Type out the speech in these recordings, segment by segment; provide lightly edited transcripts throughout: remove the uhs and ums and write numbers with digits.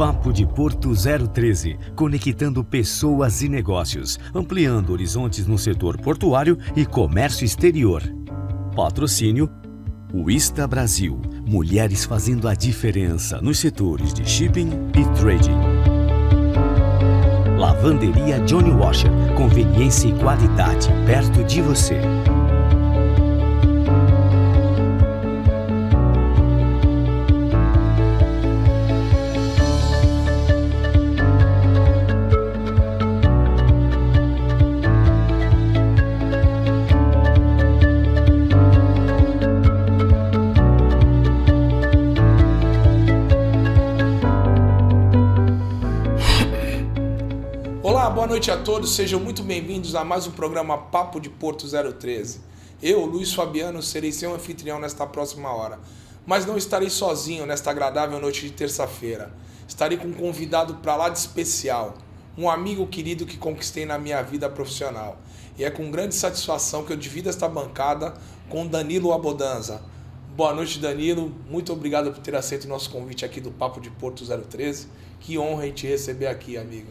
Papo de Porto 013, conectando pessoas e negócios, ampliando horizontes no setor portuário e comércio exterior. Patrocínio Wista Brasil, mulheres fazendo a diferença nos setores de shipping e trading. Lavanderia Johnny Washer, conveniência e qualidade perto de você. Boa noite a todos, sejam muito bem-vindos a mais um programa Papo de Porto 013. Eu, Luiz Fabiano, serei seu anfitrião nesta próxima hora, mas não estarei sozinho nesta agradável noite de terça-feira. Estarei com um convidado para lá de especial, um amigo querido que conquistei na minha vida profissional. E é com grande satisfação que eu divido esta bancada com Danilo Abodanza. Boa noite, Danilo. Muito obrigado por ter aceito o nosso convite aqui do Papo de Porto 013. Que honra em te receber aqui, amigo.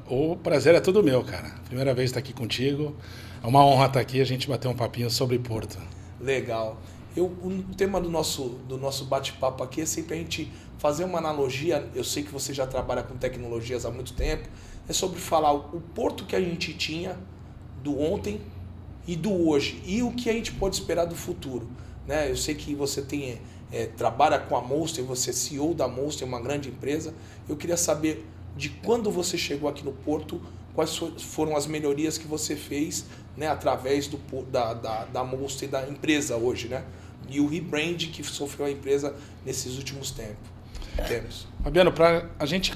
O prazer é todo meu, cara. Primeira vez estar aqui contigo. É uma honra estar aqui e a gente bater um papinho sobre Porto. Legal. O tema do nosso bate-papo aqui é sempre a gente fazer uma analogia. Eu sei que você já trabalha com tecnologias há muito tempo. É sobre falar o Porto que a gente tinha do ontem e do hoje. E o que a gente pode esperar do futuro. Né? Eu sei que você trabalha com a Monster, você é CEO da Monster, uma grande empresa. Eu queria saber de quando você chegou aqui no Porto, quais foram as melhorias que você fez, né, através da Monster e da empresa hoje, né? E o rebrand que sofreu a empresa nesses últimos tempos. Fabiano, para a gente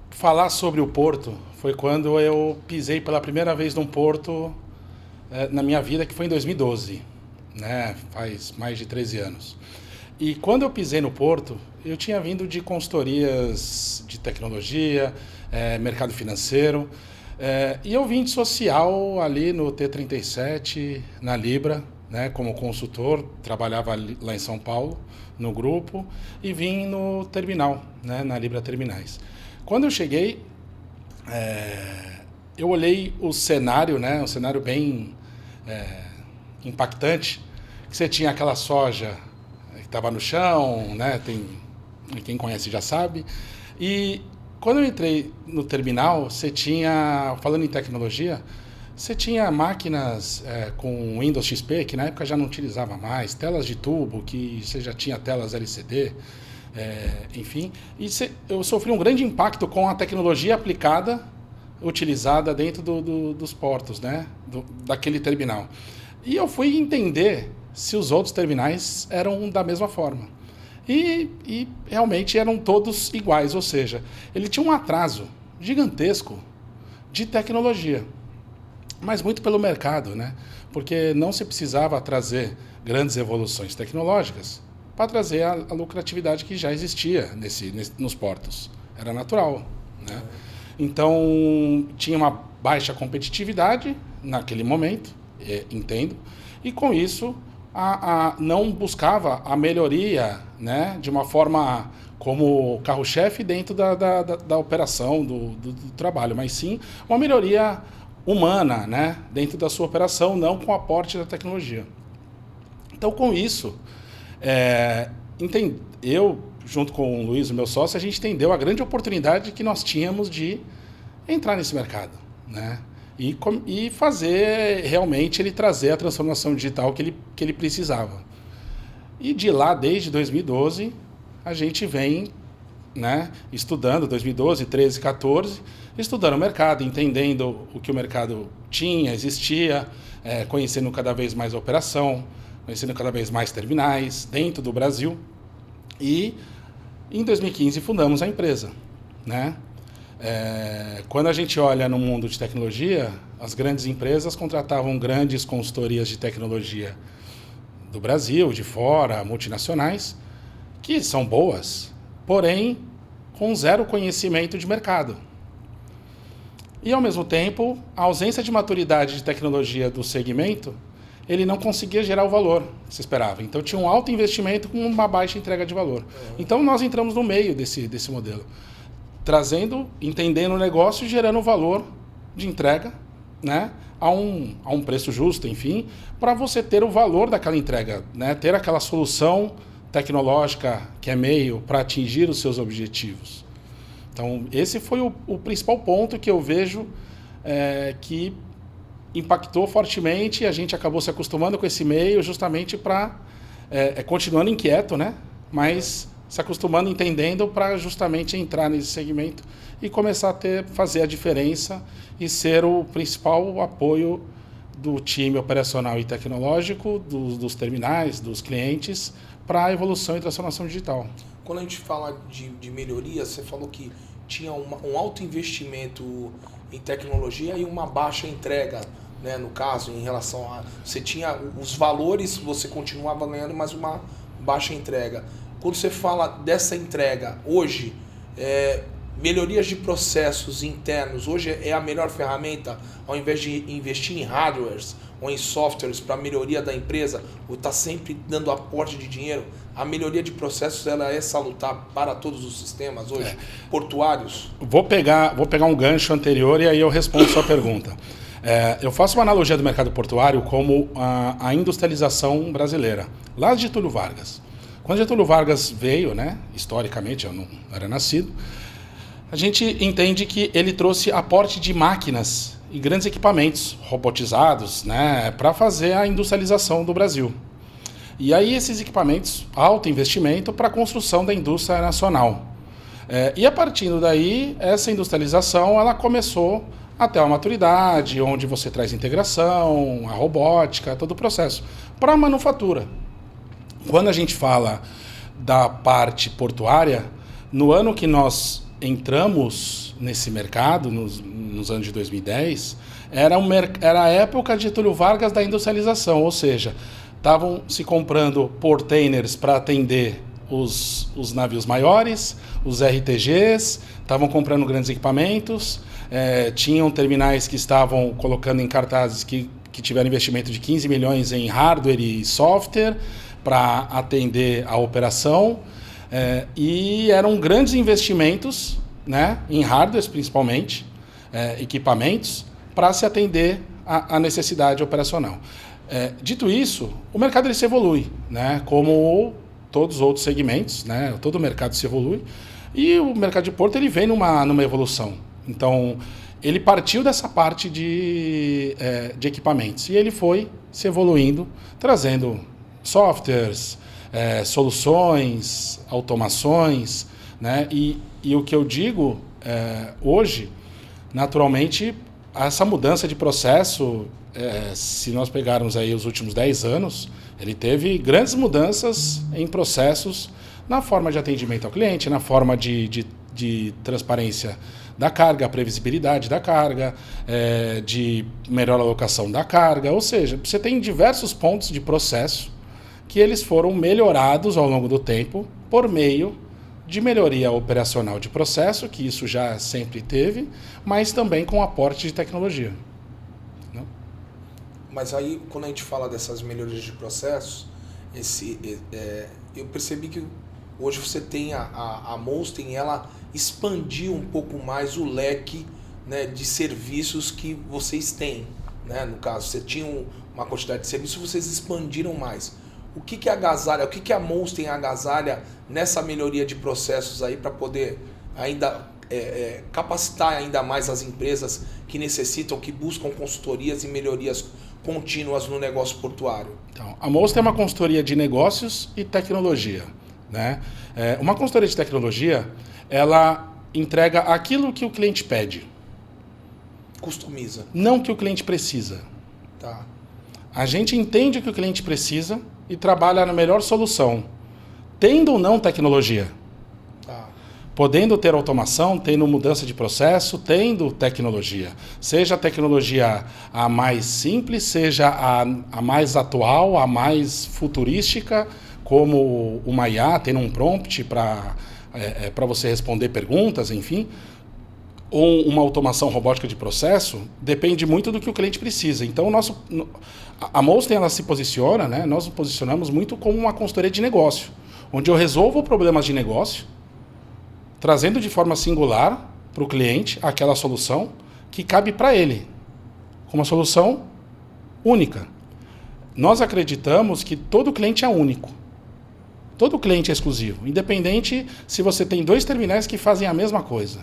falar sobre o Porto, foi quando eu pisei pela primeira vez num Porto na minha vida, que foi em 2012, né? Faz mais de 13 anos. E quando eu pisei no Porto, eu tinha vindo de consultorias de tecnologia, mercado financeiro, e eu vim de social ali no T37, na Libra, né, como consultor, trabalhava lá em São Paulo, no grupo, e vim no terminal, né, na Libra Terminais. Quando eu cheguei, eu olhei o cenário, né, um cenário bem impactante, que você tinha aquela soja que estava no chão, né? Quem conhece já sabe. E quando eu entrei no terminal, você tinha, falando em tecnologia, você tinha máquinas com Windows XP, que na época já não utilizava mais, telas de tubo, que você já tinha telas LCD, enfim. E eu sofri um grande impacto com a tecnologia aplicada, utilizada dentro dos portos, né? Daquele terminal. E eu fui entender se os outros terminais eram da mesma forma. E realmente eram todos iguais, ou seja, ele tinha um atraso gigantesco de tecnologia, mas muito pelo mercado, né? Porque não se precisava trazer grandes evoluções tecnológicas para trazer a lucratividade que já existia nos portos. Era natural, né? Então, tinha uma baixa competitividade naquele momento, entendo, e com isso não buscava a melhoria, né, de uma forma como carro-chefe dentro da operação, do trabalho, mas sim uma melhoria humana, né, dentro da sua operação, não com o aporte da tecnologia. Então, com isso, eu, junto com o Luiz, o meu sócio, a gente entendeu a grande oportunidade que nós tínhamos de entrar nesse mercado, né? E fazer realmente ele trazer a transformação digital que ele precisava. E de lá, desde 2012, a gente vem, né, estudando, 2012, 13, 14, estudando o mercado, entendendo o que o mercado tinha, existia, conhecendo cada vez mais a operação, conhecendo cada vez mais terminais dentro do Brasil. E em 2015 fundamos a empresa, né? Quando a gente olha no mundo de tecnologia, as grandes empresas contratavam grandes consultorias de tecnologia do Brasil, de fora, multinacionais, que são boas, porém com zero conhecimento de mercado. E, ao mesmo tempo, a ausência de maturidade de tecnologia do segmento, ele não conseguia gerar o valor que se esperava. Então, tinha um alto investimento com uma baixa entrega de valor. Então, nós entramos no meio desse modelo. entendendo o negócio e gerando valor de entrega, né, a um preço justo, enfim, para você ter o valor daquela entrega, né, ter aquela solução tecnológica que é meio para atingir os seus objetivos. Então, esse foi o principal ponto que eu vejo que impactou fortemente e a gente acabou se acostumando com esse meio justamente para, continuando inquieto, né, mas se acostumando, entendendo para justamente entrar nesse segmento e começar a fazer a diferença e ser o principal apoio do time operacional e tecnológico, dos terminais, dos clientes, para a evolução e transformação digital. Quando a gente fala de melhoria, você falou que tinha um alto investimento em tecnologia e uma baixa entrega, né? No caso, em relação a... Você tinha os valores, você continuava ganhando, mas uma baixa entrega. Quando você fala dessa entrega, hoje, melhorias de processos internos, hoje é a melhor ferramenta, ao invés de investir em hardwares ou em softwares para a melhoria da empresa, ou está sempre dando aporte de dinheiro, a melhoria de processos ela é salutar para todos os sistemas hoje, portuários? Vou pegar um gancho anterior e aí eu respondo a sua pergunta. Eu faço uma analogia do mercado portuário como a industrialização brasileira, lá de Getúlio Vargas. Quando Getúlio Vargas veio, né, historicamente, eu não era nascido, a gente entende que ele trouxe aporte de máquinas e grandes equipamentos robotizados, né, para fazer a industrialização do Brasil. E aí esses equipamentos, alto investimento para a construção da indústria nacional. E a partir daí, essa industrialização ela começou até a maturidade, onde você traz integração, a robótica, todo o processo, para a manufatura. Quando a gente fala da parte portuária, no ano que nós entramos nesse mercado, nos anos de 2010, era a época de Getúlio Vargas da industrialização, ou seja, estavam se comprando portainers para atender os navios maiores, os RTGs, estavam comprando grandes equipamentos, tinham terminais que estavam colocando em cartazes que tiveram investimento de 15 milhões em hardware e software para atender a operação, e eram grandes investimentos, né, em hardwares principalmente, equipamentos, para se atender à necessidade operacional. Dito isso, o mercado ele se evolui, né, como todos os outros segmentos, né, todo o mercado se evolui, e o mercado de porto ele vem numa evolução. Então, ele partiu dessa parte de equipamentos e ele foi se evoluindo, trazendo softwares, soluções, automações, né? E o que eu digo hoje, naturalmente, essa mudança de processo, se nós pegarmos aí os últimos 10 anos, ele teve grandes mudanças em processos na forma de atendimento ao cliente, na forma de transparência da carga, a previsibilidade da carga, de melhor alocação da carga, ou seja, você tem diversos pontos de processo que eles foram melhorados ao longo do tempo por meio de melhoria operacional de processo, que isso já sempre teve, mas também com aporte de tecnologia. Não? Mas aí, quando a gente fala dessas melhorias de processos, eu percebi que hoje você tem a Molsten, ela expandiu um pouco mais o leque, né, de serviços que vocês têm. Né? No caso, você tinha uma quantidade de serviços, vocês expandiram mais. O que agasalha, o que a Molsten agasalha nessa melhoria de processos aí para poder ainda capacitar ainda mais as empresas que necessitam, que buscam consultorias e melhorias contínuas no negócio portuário? Então, a Molsten é uma consultoria de negócios e tecnologia, né? Uma consultoria de tecnologia, ela entrega aquilo que o cliente pede. Customiza. Não que o cliente precisa. Tá. A gente entende o que o cliente precisa e trabalha na melhor solução, tendo ou não tecnologia. Tá. Podendo ter automação, tendo mudança de processo, tendo tecnologia. Seja a tecnologia a mais simples, seja a mais atual, a mais futurística, como uma IA, tendo um prompt para você responder perguntas, enfim, ou uma automação robótica de processo, depende muito do que o cliente precisa. Então, a Molsten ela se posiciona, né? Nós nos posicionamos muito como uma consultoria de negócio, onde eu resolvo problemas de negócio trazendo de forma singular para o cliente aquela solução que cabe para ele, como uma solução única. Nós acreditamos que todo cliente é único. Todo cliente é exclusivo, independente se você tem 2 terminais que fazem a mesma coisa.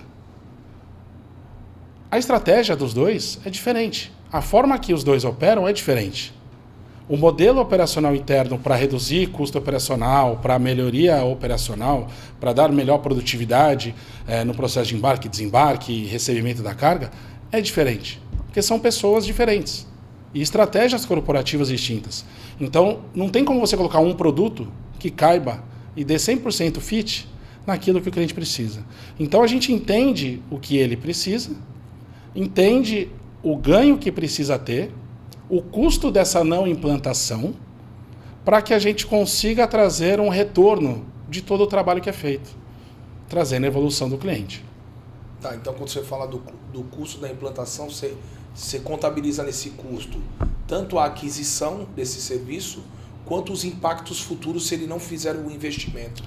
A estratégia dos 2 é diferente. A forma que os 2 operam é diferente. O modelo operacional interno para reduzir custo operacional, para melhoria operacional, para dar melhor produtividade no processo de embarque, desembarque e recebimento da carga, é diferente. Porque são pessoas diferentes e estratégias corporativas distintas. Então, não tem como você colocar um produto que caiba e dê 100% fit naquilo que o cliente precisa. Então, a gente entende o que ele precisa, entende o ganho que precisa ter, o custo dessa não implantação, para que a gente consiga trazer um retorno de todo o trabalho que é feito, trazendo a evolução do cliente. Tá, então quando você fala do custo da implantação, você contabiliza nesse custo tanto a aquisição desse serviço, quanto os impactos futuros se ele não fizer o investimento.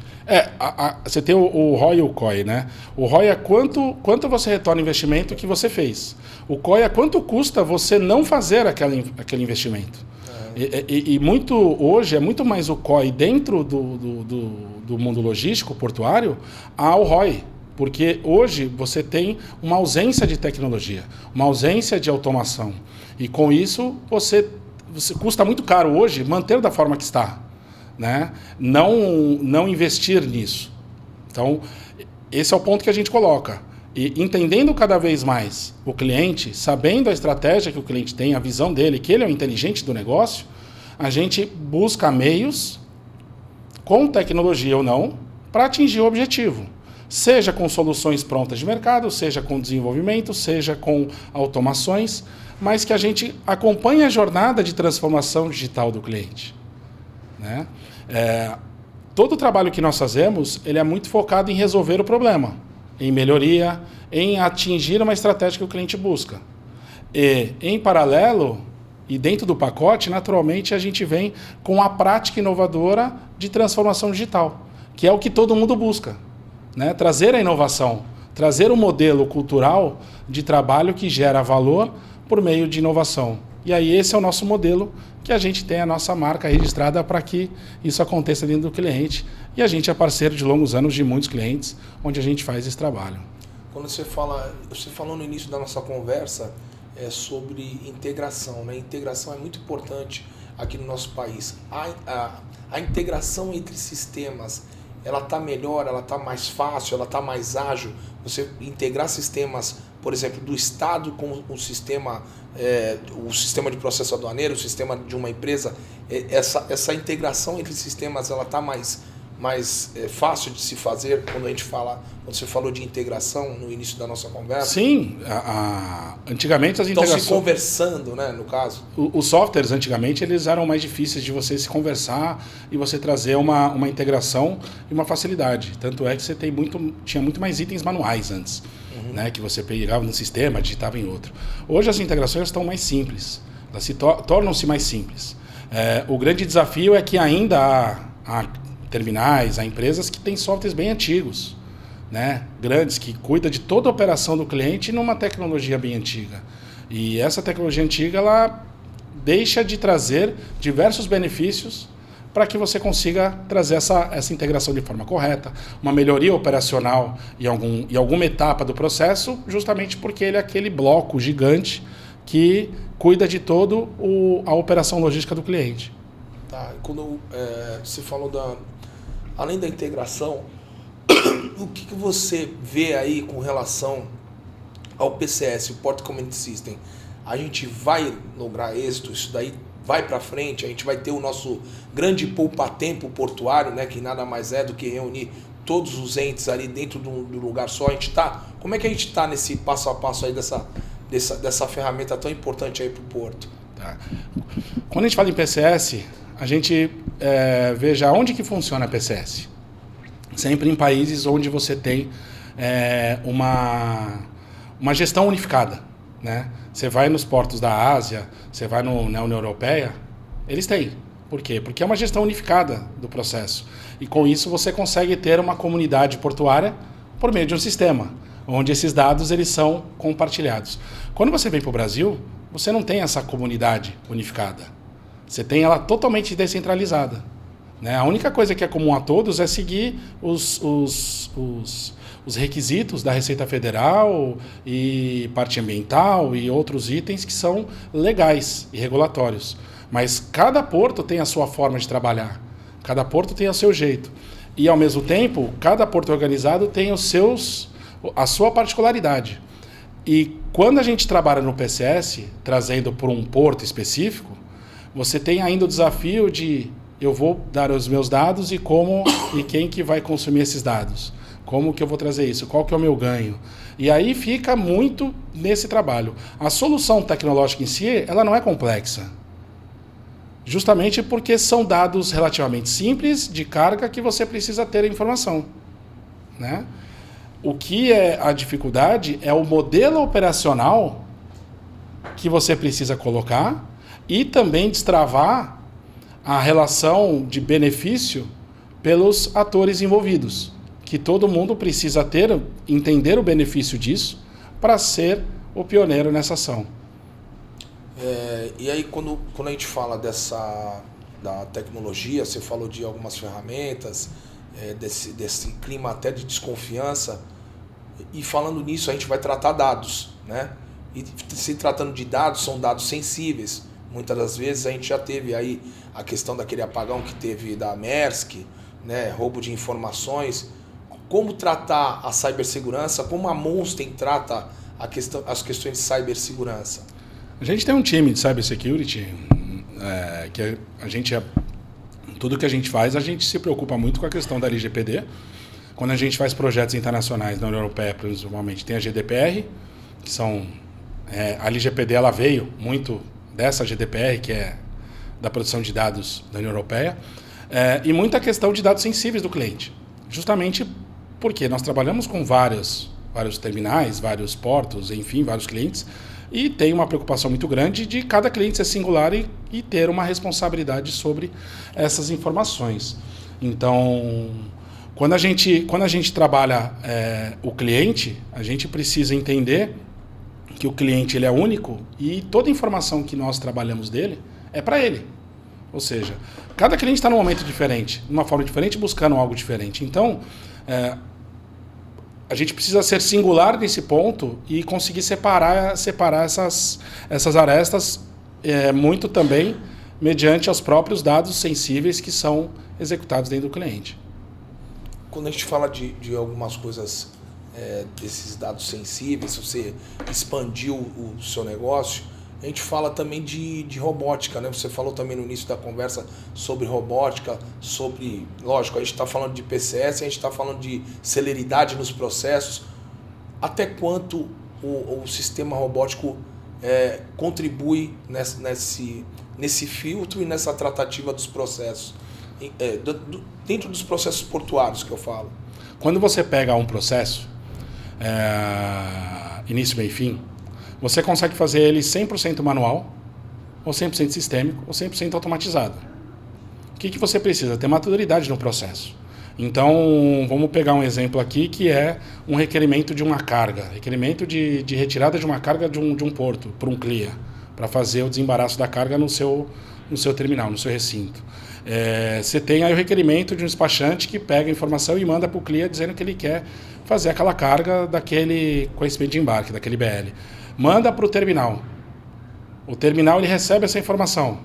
Você tem o ROI e o COI, né? O ROI é quanto você retorna o investimento que você fez. O COI é quanto custa você não fazer aquele investimento. E muito hoje é muito mais o COI dentro do mundo logístico, portuário, ao ROI. Porque hoje você tem uma ausência de tecnologia, uma ausência de automação. E com isso você custa muito caro hoje manter da forma que está, né? Não investir nisso. Então, esse é o ponto que a gente coloca. E entendendo cada vez mais o cliente, sabendo a estratégia que o cliente tem, a visão dele, que ele é o inteligente do negócio, a gente busca meios, com tecnologia ou não, para atingir o objetivo. Seja com soluções prontas de mercado, seja com desenvolvimento, seja com automações, mas que a gente acompanhe a jornada de transformação digital do cliente, né? Todo o trabalho que nós fazemos, ele é muito focado em resolver o problema, em melhoria, em atingir uma estratégia que o cliente busca. E, em paralelo, e dentro do pacote, naturalmente, a gente vem com a prática inovadora de transformação digital, que é o que todo mundo busca, né? Trazer a inovação, trazer um modelo cultural de trabalho que gera valor por meio de inovação. E aí esse é o nosso modelo, que a gente tem a nossa marca registrada para que isso aconteça dentro do cliente. E a gente é parceiro de longos anos de muitos clientes, onde a gente faz esse trabalho. Quando você falou no início da nossa conversa sobre integração, né? Integração é muito importante aqui no nosso país. A integração entre sistemas, ela está melhor, ela está mais fácil, ela está mais ágil. Você integrar sistemas, por exemplo, do Estado com o sistema de processo aduaneiro, o sistema de uma empresa, essa integração entre sistemas, ela está mais fácil de se fazer quando você falou de integração no início da nossa conversa? Sim, antigamente as integrações... Estão se conversando, né, no caso? Os softwares, antigamente, eles eram mais difíceis de você se conversar e você trazer uma integração e uma facilidade. Tanto é que você tinha muito mais itens manuais antes, né, que você pegava num sistema, digitava em outro. Hoje as integrações estão mais simples, elas tornam-se mais simples. O grande desafio é que ainda há terminais, há empresas que têm softwares bem antigos, né, grandes, que cuida de toda a operação do cliente numa tecnologia bem antiga. E essa tecnologia antiga, ela deixa de trazer diversos benefícios para que você consiga trazer essa integração de forma correta, uma melhoria operacional em alguma etapa do processo, justamente porque ele é aquele bloco gigante que cuida de toda a operação logística do cliente. Tá, quando você falou além da integração, o que você vê aí com relação ao PCS, o Port Community System? A gente vai lograr êxito, isso daí vai para frente, a gente vai ter o nosso grande poupa-tempo portuário, né, que nada mais é do que reunir todos os entes ali dentro do lugar só. Como é que a gente está nesse passo a passo aí dessa ferramenta tão importante aí para o Porto? Tá. Quando a gente fala em PCS, a gente veja onde que funciona a PCS. Sempre em países onde você tem uma gestão unificada, né? Você vai nos portos da Ásia, você vai na União Europeia, eles têm. Por quê? Porque é uma gestão unificada do processo. E com isso você consegue ter uma comunidade portuária por meio de um sistema, onde esses dados eles são compartilhados. Quando você vem para o Brasil, você não tem essa comunidade unificada. Você tem ela totalmente descentralizada, né? A única coisa que é comum a todos é seguir os requisitos da Receita Federal e parte ambiental e outros itens que são legais e regulatórios. Mas cada porto tem a sua forma de trabalhar, cada porto tem o seu jeito. E, ao mesmo tempo, cada porto organizado tem a sua particularidade. E quando a gente trabalha no PCS, trazendo por um porto específico, você tem ainda o desafio de eu vou dar os meus dados e quem que vai consumir esses dados. Como que eu vou trazer isso? Qual que é o meu ganho? E aí fica muito nesse trabalho. A solução tecnológica em si, ela não é complexa. Justamente porque são dados relativamente simples de carga que você precisa ter a informação, né? O que é a dificuldade é o modelo operacional que você precisa colocar e também destravar a relação de benefício pelos atores envolvidos, que todo mundo precisa entender o benefício disso para ser o pioneiro nessa ação. E aí, quando a gente fala da tecnologia, você falou de algumas ferramentas, desse clima até de desconfiança, e falando nisso, a gente vai tratar dados, né? E se tratando de dados, são dados sensíveis. Muitas das vezes a gente já teve aí a questão daquele apagão que teve da Maersk, né? Roubo de informações. Como tratar a cibersegurança, como a Monster trata as questões de cibersegurança? A gente tem um time de cybersecurity que tudo que a gente faz, a gente se preocupa muito com a questão da LGPD. Quando a gente faz projetos internacionais na União Europeia, principalmente, tem a GDPR, que são... a LGPD ela veio muito dessa GDPR, que é da produção de dados da União Europeia, e muita questão de dados sensíveis do cliente. Justamente porque nós trabalhamos com vários terminais, vários portos, enfim, vários clientes, e tem uma preocupação muito grande de cada cliente ser singular e ter uma responsabilidade sobre essas informações. Então, quando a gente trabalha o cliente, a gente precisa entender que o cliente ele é único e toda informação que nós trabalhamos dele é para ele. Ou seja, cada cliente está num momento diferente, de uma forma diferente, buscando algo diferente. Então, a gente precisa ser singular nesse ponto e conseguir separar essas arestas muito também mediante os próprios dados sensíveis que são executados dentro do cliente. Quando a gente fala de algumas coisas, desses dados sensíveis, se você expandiu o seu negócio, a gente fala também de robótica, né? Você falou também no início da conversa sobre robótica, lógico, a gente está falando de PCS, a gente está falando de celeridade nos processos. Até quanto o sistema robótico contribui nesse filtro e nessa tratativa dos processos, dentro dos processos portuários que eu falo? Quando você pega um processo, início, meio e fim, você consegue fazer ele 100% manual, ou 100% sistêmico, ou 100% automatizado. O que você precisa? Ter maturidade no processo. Então, vamos pegar um exemplo aqui que é um requerimento de uma carga, requerimento de retirada de uma carga de um porto para um CLIA, para fazer o desembaraço da carga no seu terminal, no seu recinto. Você tem aí o requerimento de um despachante que pega a informação e manda para o CLIA dizendo que ele quer fazer aquela carga daquele conhecimento de embarque, daquele BL. Manda para o terminal. O terminal ele recebe essa informação.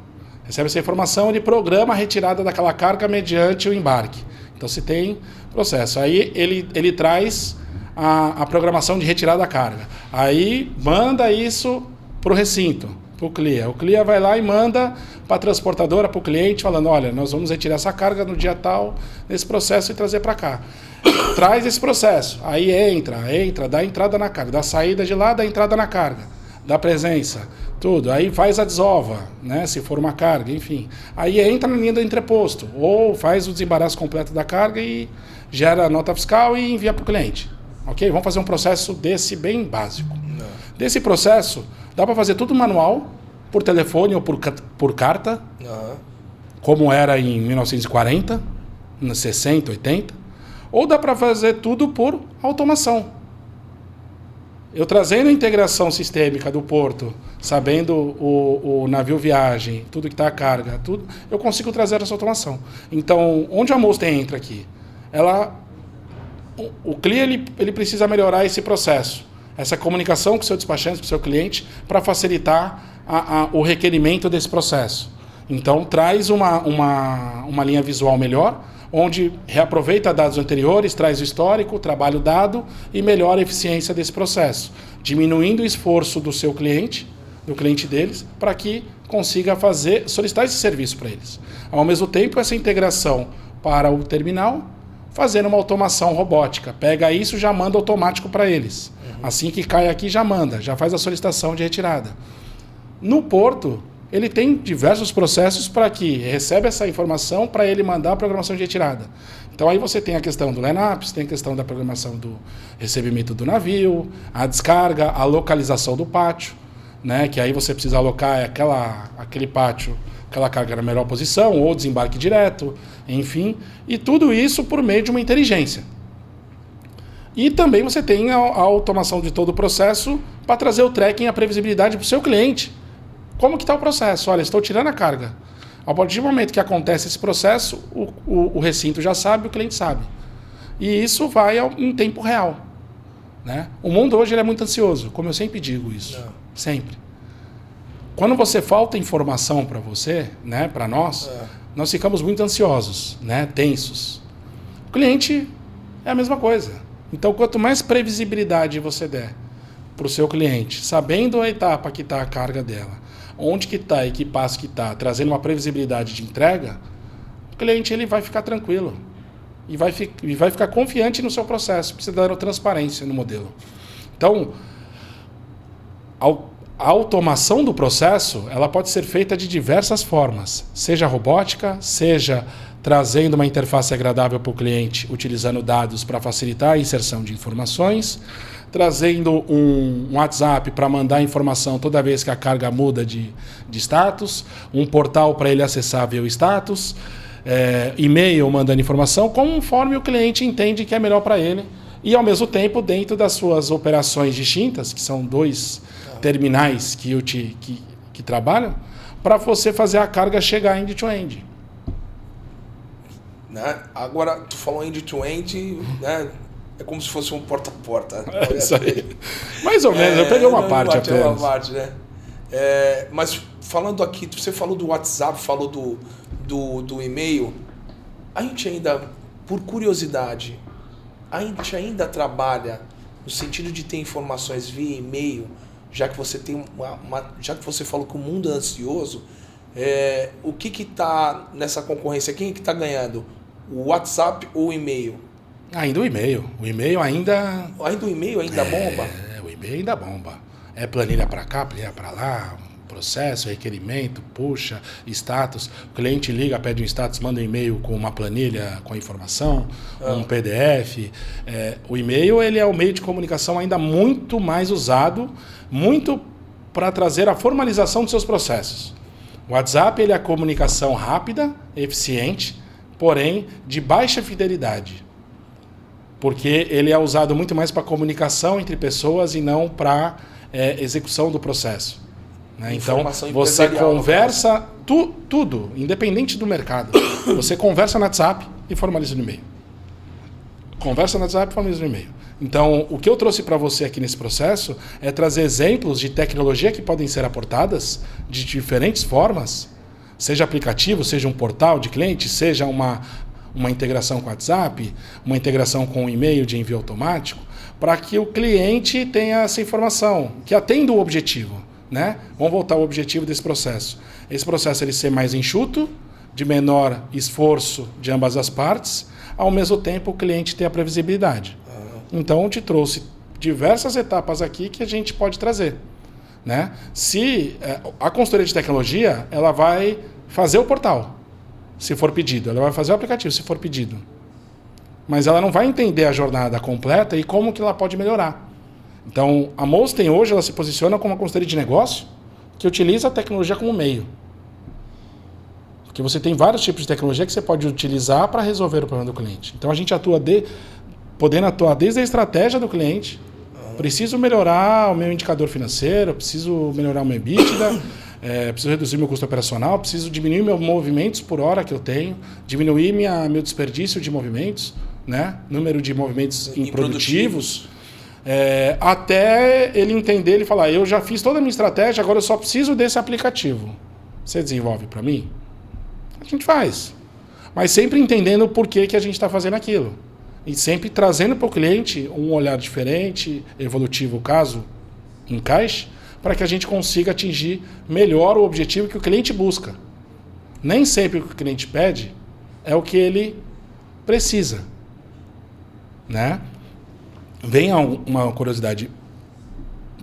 Ele programa a retirada daquela carga mediante o embarque. Então, se tem processo. Aí ele traz a programação de retirada da carga. Aí manda isso para o recinto, para o CLIA. O CLIA vai lá e manda para a transportadora, para o cliente, falando, olha, nós vamos retirar essa carga no dia tal, nesse processo e trazer para cá. Traz esse processo, aí entra, dá entrada na carga, dá saída de lá, dá entrada na carga, dá presença, tudo. Aí faz a desova, né, se for uma carga, enfim. Aí entra na linha do entreposto, ou faz o desembaraço completo da carga e gera a nota fiscal e envia para o cliente. Ok? Vamos fazer um processo desse bem básico. Não. Desse processo, dá para fazer tudo manual, por telefone ou por carta, como era em 1940, nos 60, 80. ou dá para fazer tudo por automação. Eu trazendo a integração sistêmica do porto, sabendo o navio viagem, tudo que está a carga, tudo, eu consigo trazer essa automação. Então, onde a Molsten entra aqui? O CLIA ele precisa melhorar esse processo, essa comunicação com o seu despachante, com o seu cliente, para facilitar o requerimento desse processo. Então, traz uma linha visual melhor, onde reaproveita dados anteriores, traz o histórico, o trabalho dado e melhora a eficiência desse processo, diminuindo o esforço do seu cliente, do cliente deles, para que consiga solicitar esse serviço para eles. Ao mesmo tempo, essa integração para o terminal, fazendo uma automação robótica. Pega isso e já manda automático para eles. Assim que cai aqui, já manda, já faz a solicitação de retirada. No porto, ele tem diversos processos para que recebe essa informação para ele mandar a programação de retirada. Então aí você tem a questão do line-up, tem a questão da programação do recebimento do navio, a descarga, a localização do pátio, né? Que aí você precisa alocar aquele pátio, aquela carga na melhor posição, ou desembarque direto, enfim. E tudo isso por meio de uma inteligência. E também você tem a automação de todo o processo para trazer o tracking e a previsibilidade para o seu cliente. Como que está o processo? Olha, estou tirando a carga. A partir do momento que acontece esse processo, o recinto já sabe, o cliente sabe. E isso vai em tempo real. Né? O mundo hoje ele é muito ansioso, como eu sempre digo isso. Não. Sempre. Quando você falta informação para você, né, para nós ficamos muito ansiosos, né, tensos. O cliente é a mesma coisa. Então, quanto mais previsibilidade você der para o seu cliente, sabendo a etapa que está a carga dela, onde que está e que passo que está, trazendo uma previsibilidade de entrega, o cliente ele vai ficar tranquilo e vai ficar confiante no seu processo, precisa dar transparência no modelo. Então, a automação do processo ela pode ser feita de diversas formas, seja robótica, seja trazendo uma interface agradável para o cliente, utilizando dados para facilitar a inserção de informações, trazendo um WhatsApp para mandar informação toda vez que a carga muda de status, um portal para ele acessar ver o status, e-mail mandando informação, conforme o cliente entende que é melhor para ele, e ao mesmo tempo dentro das suas operações distintas, que são 2 terminais que trabalham, para você fazer a carga chegar end-to-end. Né? Agora, tu falou end-to-end, né? É como se fosse um porta-a-porta. É isso aí. Mais ou menos, eu peguei uma parte apenas. Uma parte, né? Mas falando aqui, você falou do WhatsApp, falou do e-mail. A gente ainda, por curiosidade, a gente ainda trabalha no sentido de ter informações via e-mail, já que você tem já que você falou que o mundo é ansioso, o que está nessa concorrência? Quem é que está ganhando? O WhatsApp ou o e-mail? Ainda o e-mail. O e-mail ainda... Ainda o e-mail ainda bomba? O e-mail ainda bomba. É planilha para cá, planilha para lá, processo, requerimento, puxa, status. O cliente liga, pede um status, manda um e-mail com uma planilha com a informação, um PDF. O e-mail ele é o meio de comunicação ainda muito mais usado, muito para trazer a formalização dos seus processos. O WhatsApp ele é a comunicação rápida, eficiente, porém de baixa fidelidade. Porque ele é usado muito mais para comunicação entre pessoas e não para execução do processo. Né? Então, você conversa tudo, independente do mercado. Você conversa no WhatsApp e formaliza no e-mail. Conversa no WhatsApp e formaliza no e-mail. Então, o que eu trouxe para você aqui nesse processo é trazer exemplos de tecnologia que podem ser aportadas de diferentes formas, seja aplicativo, seja um portal de cliente, seja uma integração com o WhatsApp, uma integração com o e-mail de envio automático, para que o cliente tenha essa informação, que atenda o objetivo. Né? Vamos voltar ao objetivo desse processo. Esse processo ele ser mais enxuto, de menor esforço de ambas as partes, ao mesmo tempo o cliente ter a previsibilidade. Então eu te trouxe diversas etapas aqui que a gente pode trazer. Né? Se a consultoria de tecnologia ela vai fazer o portal, se for pedido. Ela vai fazer o aplicativo, se for pedido. Mas ela não vai entender a jornada completa e como que ela pode melhorar. Então, a Molsten hoje ela se posiciona como uma consultoria de negócio que utiliza a tecnologia como meio. Porque você tem vários tipos de tecnologia que você pode utilizar para resolver o problema do cliente. Então a gente atua podendo atuar desde a estratégia do cliente. Preciso melhorar o meu indicador financeiro, preciso melhorar o meu EBITDA, preciso reduzir meu custo operacional, preciso diminuir meus movimentos por hora que eu tenho, diminuir meu desperdício de movimentos, né? Número de movimentos improdutivos. Até ele entender, ele falar, eu já fiz toda a minha estratégia, agora eu só preciso desse aplicativo. Você desenvolve para mim? A gente faz. Mas sempre entendendo o porquê que a gente está fazendo aquilo. E sempre trazendo para o cliente um olhar diferente, evolutivo, caso encaixe, para que a gente consiga atingir melhor o objetivo que o cliente busca. Nem sempre o que o cliente pede é o que ele precisa. Né? Vem uma curiosidade.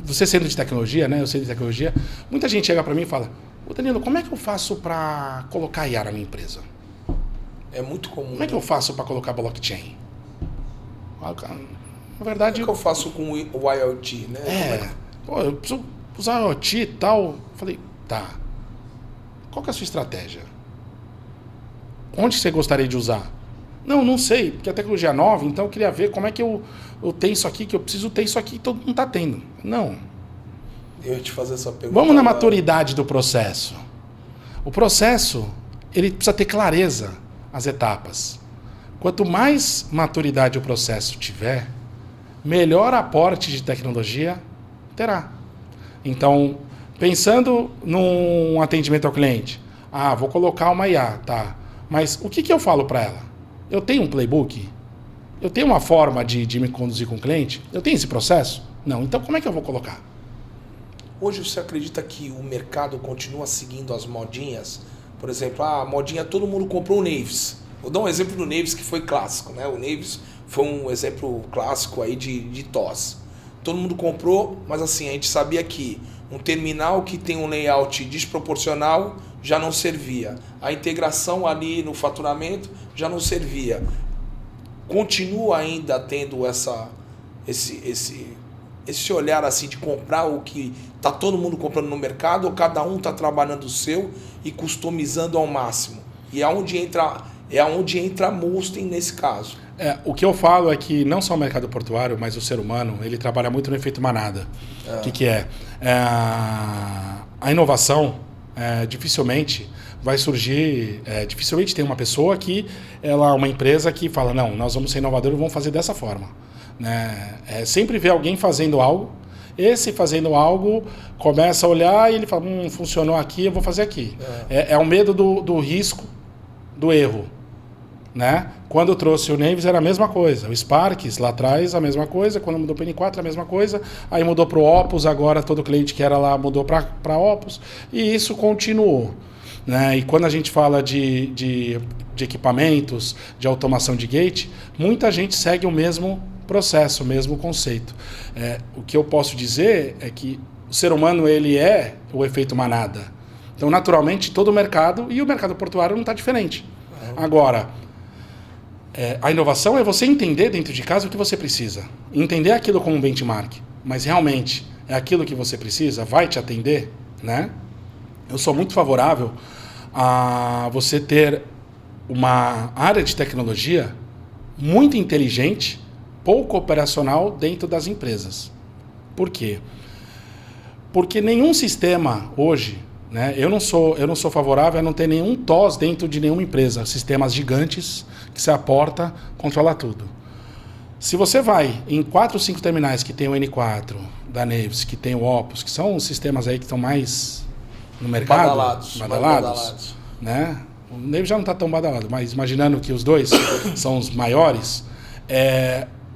Você sendo de tecnologia, né? Eu sei de tecnologia, muita gente chega para mim e fala, ô Danilo, como é que eu faço para colocar IA na minha empresa? É muito comum. Como é que eu faço para colocar blockchain? Na verdade... O que eu faço com o IoT, né? Pô, eu preciso usar IoT e tal. Falei, tá. Qual que é a sua estratégia? Onde você gostaria de usar? Não sei, porque a tecnologia é nova, então eu queria ver como é que eu tenho isso aqui, que eu preciso ter isso aqui, todo mundo está tendo. Não. Eu ia te fazer essa pergunta. Vamos na maturidade do processo. O processo, ele precisa ter clareza, as etapas. Quanto mais maturidade o processo tiver, melhor aporte de tecnologia terá. Então, pensando num atendimento ao cliente, vou colocar uma IA, tá. Mas o que eu falo para ela? Eu tenho um playbook? Eu tenho uma forma de me conduzir com o cliente? Eu tenho esse processo? Não. Então, como é que eu vou colocar? Hoje você acredita que o mercado continua seguindo as modinhas? Por exemplo, a modinha, todo mundo comprou o Naves. Vou dar um exemplo do Naves que foi clássico, né? O Naves foi um exemplo clássico aí de TOS. Todo mundo comprou, mas assim, a gente sabia que um terminal que tem um layout desproporcional já não servia. A integração ali no faturamento já não servia. Continua ainda tendo esse olhar assim de comprar o que está todo mundo comprando no mercado, ou cada um está trabalhando o seu e customizando ao máximo. E é onde entra a Molten nesse caso. O que eu falo é que não só o mercado portuário, mas o ser humano, ele trabalha muito no efeito manada. O que é? A inovação dificilmente vai surgir, dificilmente tem uma pessoa que, uma empresa que fala, não, nós vamos ser inovadores, vamos fazer dessa forma. Né? Sempre vê alguém fazendo algo, esse fazendo algo começa a olhar e ele fala, funcionou aqui, eu vou fazer aqui. É o medo do risco, do erro. Né? Quando eu trouxe o Naves era a mesma coisa, o Sparks lá atrás a mesma coisa, quando mudou para o N4 a mesma coisa, aí mudou para o Opus, agora todo cliente que era lá mudou para Opus, e isso continuou. Né? E quando a gente fala de equipamentos, de automação de gate, muita gente segue o mesmo processo, o mesmo conceito. O que eu posso dizer é que o ser humano ele é o efeito manada. Então, naturalmente, todo o mercado, e o mercado portuário não está diferente. Agora, a inovação é você entender dentro de casa o que você precisa. Entender aquilo como um benchmark. Mas realmente é aquilo que você precisa? Vai te atender? Né? Eu sou muito favorável a você ter uma área de tecnologia muito inteligente, pouco operacional dentro das empresas. Por quê? Porque nenhum sistema hoje, né, eu não sou favorável a não ter nenhum TOS dentro de nenhuma empresa. Sistemas gigantes que você aporta, controla tudo. Se você vai em 4 ou 5 terminais que tem o N4 da Naves, que tem o Opus, que são os sistemas aí que estão mais no mercado, badalados. Né? O Naves já não está tão badalado, mas imaginando que os dois são os maiores,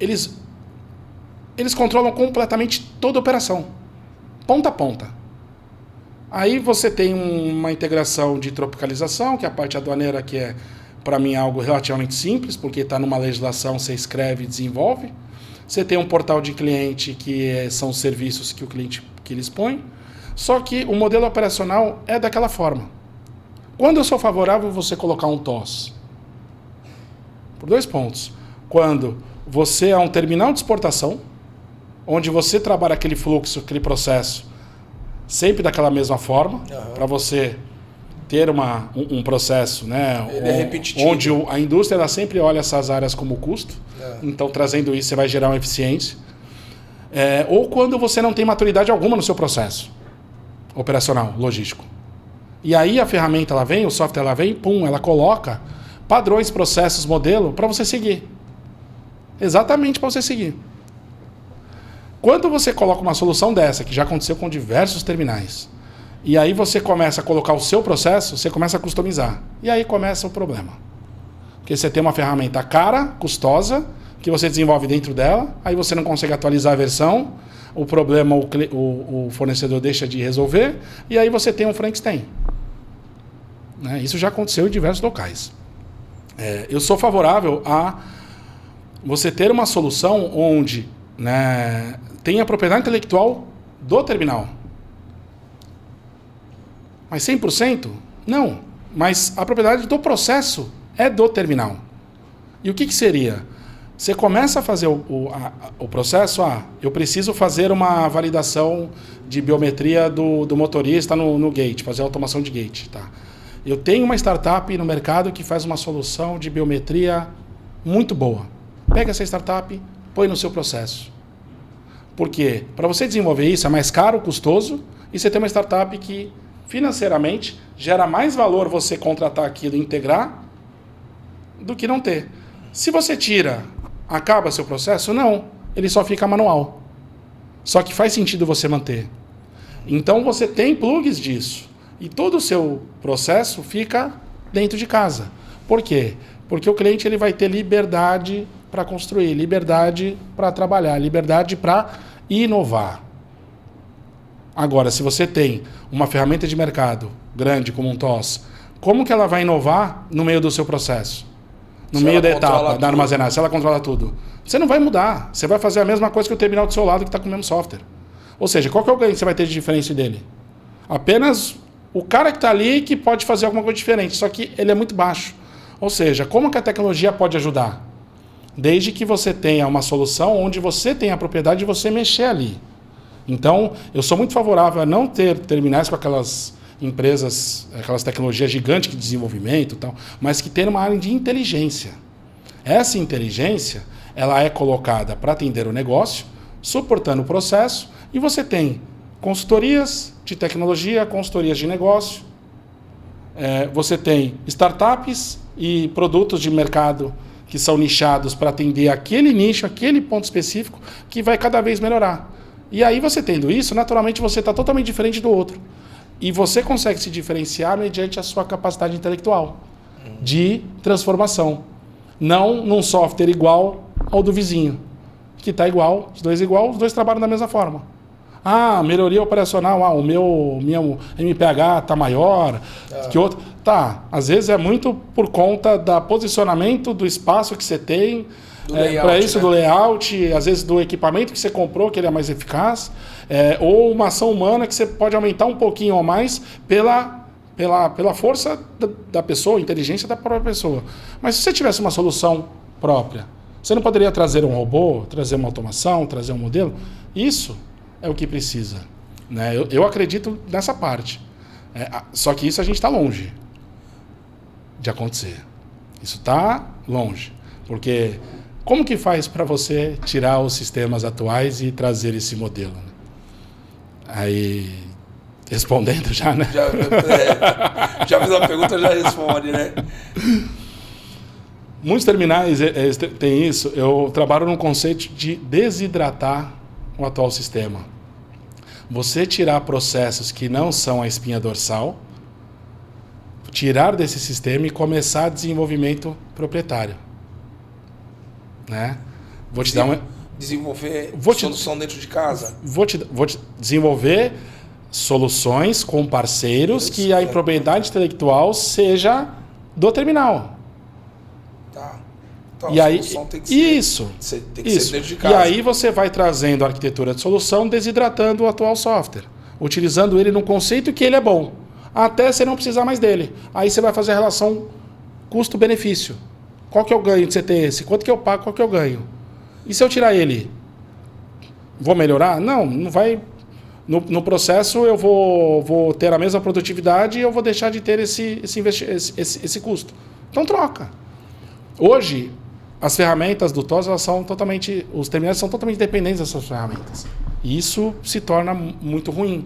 eles controlam completamente toda a operação, ponta a ponta. Aí você tem uma integração de tropicalização, que é a parte aduaneira, que é, para mim, algo relativamente simples, porque está numa legislação, você escreve e desenvolve. Você tem um portal de cliente, que são os serviços que o cliente que eles põem. Só que o modelo operacional é daquela forma. Quando eu sou favorável, você colocar um TOS? Por 2 pontos. Quando você é um terminal de exportação, onde você trabalha aquele fluxo, aquele processo, sempre daquela mesma forma, para você ter um processo, né, Ele é repetitivo. onde a indústria ela sempre olha essas áreas como custo, então trazendo isso você vai gerar uma eficiência. Ou quando você não tem maturidade alguma no seu processo operacional, logístico. E aí a ferramenta ela vem, o software ela vem, pum, ela coloca padrões, processos, modelo para você seguir. Exatamente para você seguir. Quando você coloca uma solução dessa, que já aconteceu com diversos terminais, e aí você começa a colocar o seu processo, você começa a customizar. E aí começa o problema. Porque você tem uma ferramenta cara, custosa, que você desenvolve dentro dela, aí você não consegue atualizar a versão, o problema o fornecedor deixa de resolver, e aí você tem um Frankenstein. Né? Isso já aconteceu em diversos locais. Eu sou favorável a você ter uma solução onde, né, tem a propriedade intelectual do terminal. Mas 100%? Não. Mas a propriedade do processo é do terminal. E o que seria? Você começa a fazer o processo, eu preciso fazer uma validação de biometria do motorista no gate, fazer a automação de gate. Tá? Eu tenho uma startup no mercado que faz uma solução de biometria muito boa. Pega essa startup, põe no seu processo. Por quê? Para você desenvolver isso é mais caro, custoso, e você tem uma startup que financeiramente gera mais valor você contratar aquilo e integrar do que não ter. Se você tira, acaba seu processo? Não. Ele só fica manual. Só que faz sentido você manter. Então você tem plugs disso. E todo o seu processo fica dentro de casa. Por quê? Porque o cliente ele vai ter liberdade para construir, liberdade para trabalhar, liberdade para inovar. Agora, se você tem uma ferramenta de mercado grande como um TOS, como que ela vai inovar no meio do seu processo? No meio da etapa da armazenagem, se ela controla tudo. Você não vai mudar. Você vai fazer a mesma coisa que o terminal do seu lado que está com o mesmo software. Ou seja, qual que é o ganho que você vai ter de diferença dele? Apenas o cara que está ali que pode fazer alguma coisa diferente, só que ele é muito baixo. Ou seja, como que a tecnologia pode ajudar? Desde que você tenha uma solução onde você tenha a propriedade de você mexer ali. Então, eu sou muito favorável a não ter terminais com aquelas empresas, aquelas tecnologias gigantes de desenvolvimento e tal, mas que tenham uma área de inteligência. Essa inteligência, ela é colocada para atender o negócio, suportando o processo, e você tem consultorias de tecnologia, consultorias de negócio, você tem startups e produtos de mercado que são nichados para atender aquele nicho, aquele ponto específico, que vai cada vez melhorar. E aí você tendo isso, naturalmente você está totalmente diferente do outro. E você consegue se diferenciar mediante a sua capacidade intelectual de transformação. Não num software igual ao do vizinho, que está igual, os dois trabalham da mesma forma. Melhoria operacional, o meu MPH está maior que outro. Tá, às vezes é muito por conta do posicionamento do espaço que você tem, para isso, né? Do layout, às vezes do equipamento que você comprou, que ele é mais eficaz, ou uma ação humana que você pode aumentar um pouquinho ou mais pela força da pessoa, inteligência da própria pessoa. Mas se você tivesse uma solução própria, você não poderia trazer um robô, trazer uma automação, trazer um modelo? Isso é o que precisa. Né? Eu acredito nessa parte. Só que isso a gente está longe de acontecer. Isso está longe. Porque como que faz para você tirar os sistemas atuais e trazer esse modelo? Né? Aí, respondendo já, né? Já fiz a pergunta, já responde, né? Muitos terminais têm isso. Eu trabalho num conceito de desidratar o atual sistema. Você tirar processos que não são a espinha dorsal, tirar desse sistema e começar desenvolvimento proprietário. Né? Vou te dar desenvolver solução dentro de casa? Vou te desenvolver soluções com parceiros que a propriedade intelectual seja do terminal. Tá. Então, e a aí, solução tem que isso, ser dentro de casa. E aí você vai trazendo a arquitetura de solução, desidratando o atual software, utilizando ele num conceito que ele é bom, até você não precisar mais dele. Aí você vai fazer a relação custo-benefício. Qual que é o ganho de você ter esse? Quanto que eu pago, qual que é o ganho? E se eu tirar ele, vou melhorar? Não vai No processo eu vou ter a mesma produtividade e eu vou deixar de ter esse custo. Então troca. Hoje, as ferramentas do TOS, os terminais são totalmente dependentes dessas ferramentas. E isso se torna muito ruim,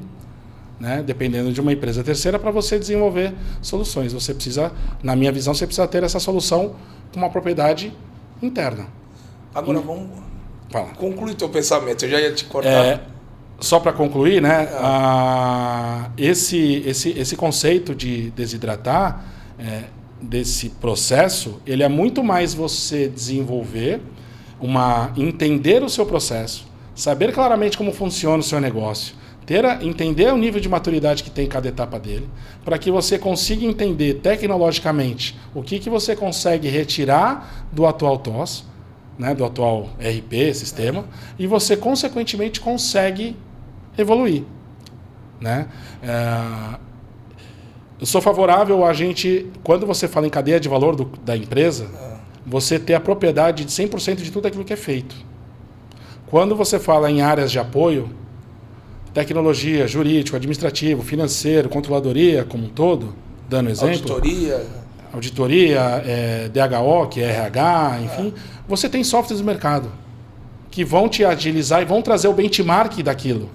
né? Dependendo de uma empresa terceira, para você desenvolver soluções. Você precisa, na minha visão, você precisa ter essa solução com uma propriedade interna. Agora vamos concluir teu pensamento, eu já ia te cortar. Só para concluir, né? Esse conceito de desidratar, desse processo, ele é muito mais você desenvolver, entender o seu processo, saber claramente como funciona o seu negócio, entender o nível de maturidade que tem em cada etapa dele, para que você consiga entender tecnologicamente o que você consegue retirar do atual TOS, né, do atual RP, sistema, e você, consequentemente, consegue evoluir. Né? Eu sou favorável a gente, quando você fala em cadeia de valor da empresa, você ter a propriedade de 100% de tudo aquilo que é feito. Quando você fala em áreas de apoio, tecnologia, jurídico, administrativo, financeiro, controladoria como um todo, dando exemplo. Auditoria, DHO, que é RH, enfim. Você tem softwares no mercado que vão te agilizar e vão trazer o benchmark daquilo.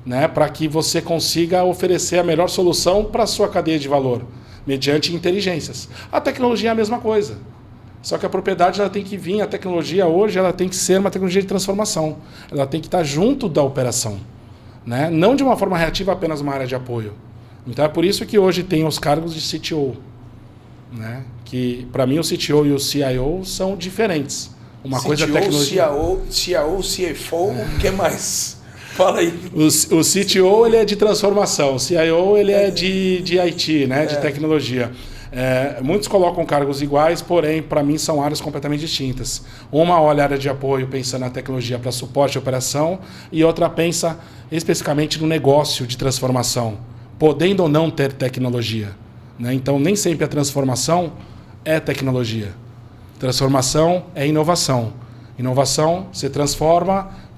Né, para que você consiga oferecer a melhor solução para a sua cadeia de valor, mediante inteligências. A tecnologia é a mesma coisa. Só que a propriedade ela tem que vir, a tecnologia hoje ela tem que ser uma tecnologia de transformação. Ela tem que estar junto da operação. Né? Não de uma forma reativa apenas uma área de apoio. Então é por isso que hoje tem os cargos de CTO. Né? Que para mim o CTO e o CIO são diferentes. Uma coisa é tecnologia. CIO, CFO, o que mais? Fala aí. O CTO ele é de transformação, o CIO ele é de IT, né? De tecnologia. Muitos colocam cargos iguais, porém, para mim, são áreas completamente distintas. Uma olha a área de apoio, pensa na tecnologia para suporte e operação, e outra pensa especificamente no negócio de transformação, podendo ou não ter tecnologia. Né? Então, nem sempre a transformação é tecnologia. Transformação é inovação. Inovação, você transforma...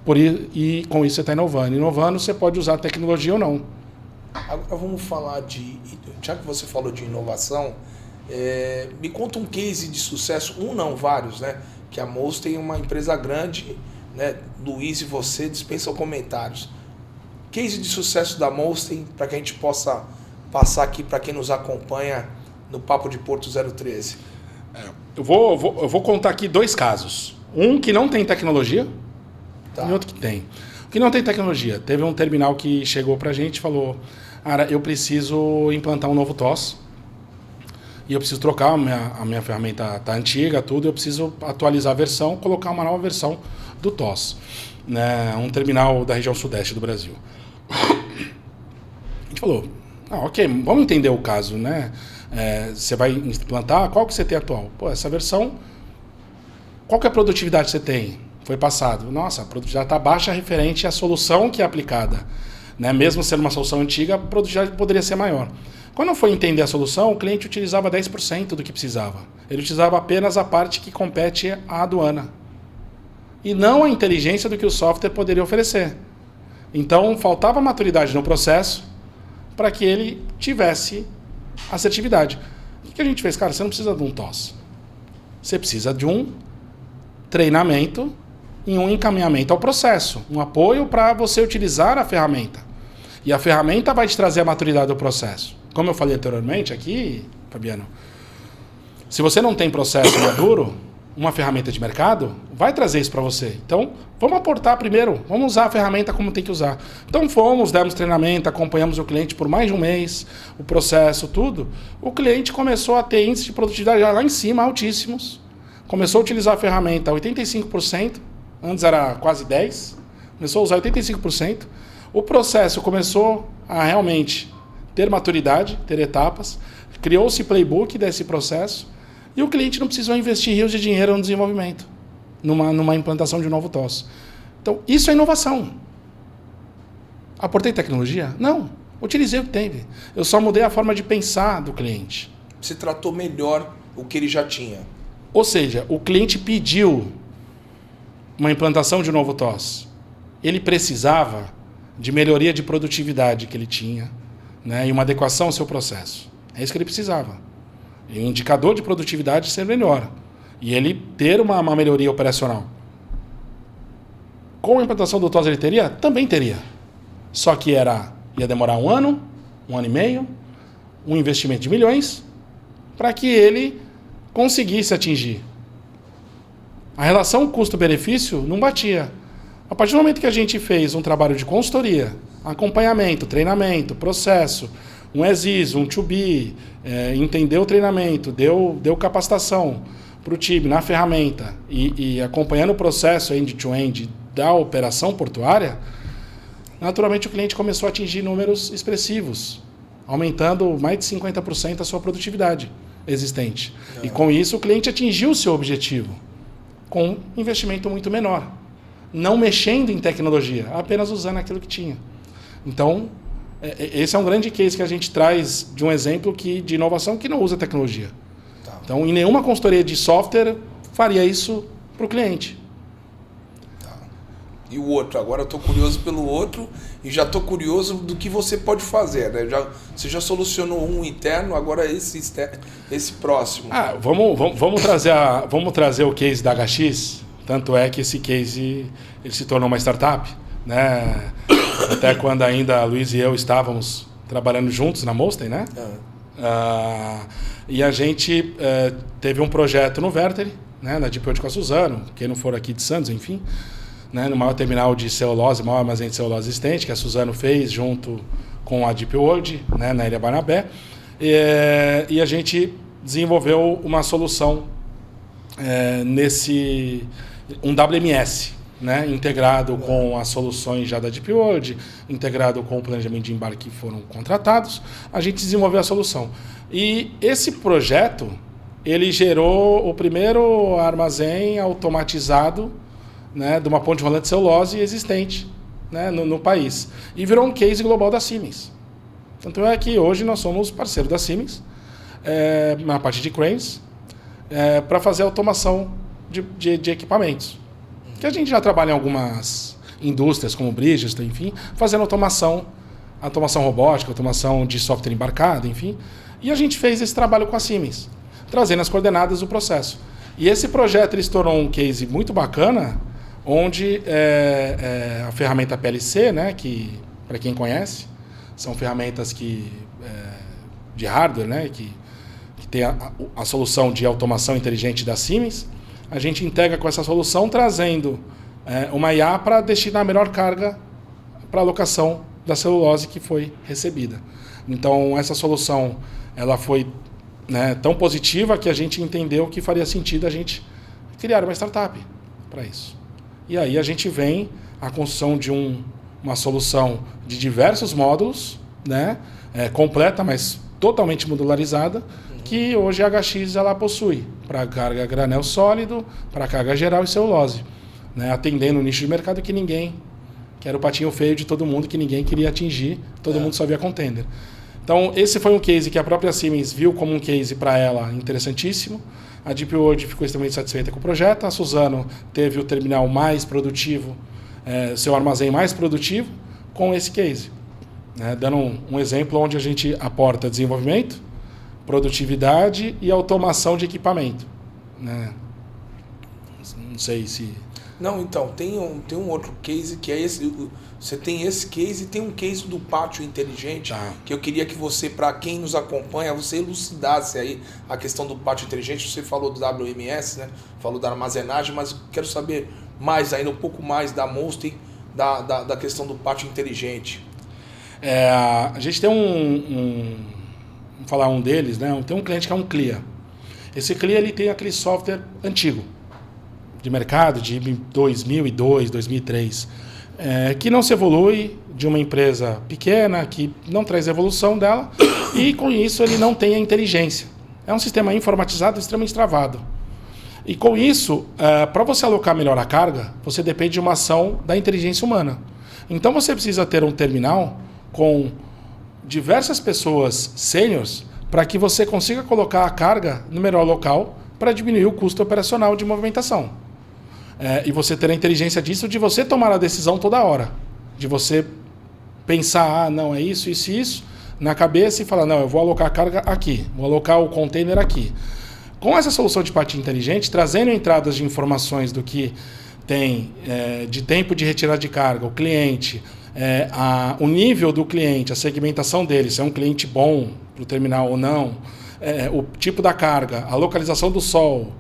E com isso você está inovando. Inovando, você pode usar tecnologia ou não. Agora vamos falar já que você falou de inovação, me conta um case de sucesso, vários, né? Que a Mols tem uma empresa grande, né? Luiz e você dispensam comentários. Case de sucesso da Mols para que a gente possa passar aqui para quem nos acompanha no Papo de Porto 013. Eu vou contar aqui 2 casos. Um que não tem tecnologia, e outro que tem. O que não tem tecnologia. Teve um terminal que chegou pra gente e falou: cara, eu preciso implantar um novo TOS. E eu preciso trocar, a minha ferramenta tá antiga, tudo, eu preciso atualizar a versão, colocar uma nova versão do TOS. Né? Um terminal da região sudeste do Brasil. A gente falou: ok, vamos entender o caso, né? Você vai implantar, qual que você tem atual? Pô, essa versão, qual que é a produtividade que você tem? Foi passado. Nossa, a produtividade está baixa referente à solução que é aplicada. Né? Mesmo sendo uma solução antiga, a produtividade poderia ser maior. Quando foi entender a solução, o cliente utilizava 10% do que precisava. Ele utilizava apenas a parte que compete à aduana. E não a inteligência do que o software poderia oferecer. Então, faltava maturidade no processo para que ele tivesse assertividade. O que a gente fez? Cara, você não precisa de um TOS. Você precisa de um treinamento e um encaminhamento ao processo, um apoio para você utilizar a ferramenta. E a ferramenta vai te trazer a maturidade do processo. Como eu falei anteriormente aqui, Fabiano, se você não tem processo maduro, uma ferramenta de mercado vai trazer isso para você. Então, vamos aportar primeiro, vamos usar a ferramenta como tem que usar. Então, demos treinamento, acompanhamos o cliente por mais de um mês, o processo, tudo. O cliente começou a ter índices de produtividade lá em cima, altíssimos. Começou a utilizar a ferramenta a 85%, antes era quase 10%, começou a usar 85%. O processo começou a realmente ter maturidade, ter etapas, criou-se playbook desse processo e o cliente não precisou investir rios de dinheiro no desenvolvimento, numa implantação de um novo TOS. Então, isso é inovação. Aportei tecnologia? Não. Utilizei o que teve. Eu só mudei a forma de pensar do cliente. Você tratou melhor o que ele já tinha. Ou seja, o cliente pediu uma implantação de um novo TOS. Ele precisava de melhoria de produtividade que ele tinha, né, e uma adequação ao seu processo. É isso que ele precisava. E o indicador de produtividade ser melhor. E ele ter uma melhoria operacional. Com a implantação do TOS ele teria? Também teria. Só que ia demorar 1 ano, 1 ano e meio, um investimento de milhões, para que ele conseguisse atingir. A relação custo-benefício não batia. A partir do momento que a gente fez um trabalho de consultoria, acompanhamento, treinamento, processo, um ESIS, um to-be, entendeu o treinamento, deu capacitação para o time na ferramenta e acompanhando o processo end-to-end da operação portuária, naturalmente o cliente começou a atingir números expressivos, aumentando mais de 50% a sua produtividade existente. E com isso o cliente atingiu o seu objetivo, com um investimento muito menor. Não mexendo em tecnologia, apenas usando aquilo que tinha. Então, esse é um grande case que a gente traz de um exemplo de inovação que não usa tecnologia. Tá. Então, em nenhuma consultoria de software faria isso para o cliente. Tá. E o outro? Agora eu estou curioso pelo outro e já estou curioso do que você pode fazer. Né? Você já solucionou um interno, agora esse próximo. Vamos trazer o case da HX. Tanto é que esse case ele se tornou uma startup, né? Até quando ainda a Luiz e eu estávamos trabalhando juntos na Molsten, né? E a gente teve um projeto no Verteri, né? Na Deep World com a Suzano, quem não for aqui de Santos, enfim, né? No maior terminal de celulose, maior armazém de celulose existente, que a Suzano fez junto com a Deep World, né? Na Ilha Barnabé. E a gente desenvolveu uma solução um WMS, né, integrado com as soluções já da Deep World, integrado com o planejamento de embarque que foram contratados, a gente desenvolveu a solução. E esse projeto, ele gerou o primeiro armazém automatizado, né, de uma ponte rolante de celulose existente, né, no país. E virou um case global da Siemens. Tanto é que hoje nós somos parceiros da Siemens, na parte de cranes, para fazer automação de equipamentos. Que a gente já trabalha em algumas indústrias, como Bridgestone, enfim, fazendo automação robótica, automação de software embarcado, enfim. E a gente fez esse trabalho com a Siemens, trazendo as coordenadas do processo. E esse projeto ele se tornou um case muito bacana, onde a ferramenta PLC, né, que, para quem conhece, são ferramentas de hardware, né, que tem a solução de automação inteligente da Siemens. A gente integra com essa solução, trazendo uma IA para destinar a melhor carga para a alocação da celulose que foi recebida. Então, essa solução ela foi, né, tão positiva que a gente entendeu que faria sentido a gente criar uma startup para isso. E aí a gente vem a construção de uma solução de diversos módulos, né, completa, mas totalmente modularizada, que hoje a HX ela possui para carga granel sólido, para carga geral e celulose, né? Atendendo um nicho de mercado que era o patinho feio de todo mundo, que ninguém queria atingir, todo mundo só via contender. Então, esse foi um case que a própria Siemens viu como um case para ela interessantíssimo. A Deep World ficou extremamente satisfeita com o projeto, a Suzano teve o terminal mais produtivo, seu armazém mais produtivo, com esse case. Né? Dando um exemplo onde a gente aporta desenvolvimento, produtividade e automação de equipamento, né? Não sei se... Não, então, tem um outro case que é esse. Você tem esse case e tem um case do pátio inteligente, que eu queria que você, para quem nos acompanha, você elucidasse aí a questão do pátio inteligente. Você falou do WMS, né? Falou da armazenagem, mas eu quero saber mais ainda, um pouco mais da Molsten, da questão do pátio inteligente. A gente tem vamos falar um deles, né? Tem um cliente que é um CLIA. Esse CLIA ele tem aquele software antigo, de mercado, de 2002, 2003, que não se evolui, de uma empresa pequena, que não traz evolução dela, e com isso ele não tem a inteligência. É um sistema informatizado extremamente travado. E com isso, para você alocar melhor a carga, você depende de uma ação da inteligência humana. Então você precisa ter um terminal com diversas pessoas sêniores para que você consiga colocar a carga no melhor local para diminuir o custo operacional de movimentação. E você ter a inteligência disso de você tomar a decisão toda hora, de você pensar, não, é isso, isso e isso, na cabeça e falar, não, eu vou alocar a carga aqui, vou alocar o container aqui. Com essa solução de partir inteligente, trazendo entradas de informações do que tem de tempo de retirada de carga, o cliente, o nível do cliente, a segmentação dele, se é um cliente bom para o terminal ou não, o tipo da carga, a localização do sol,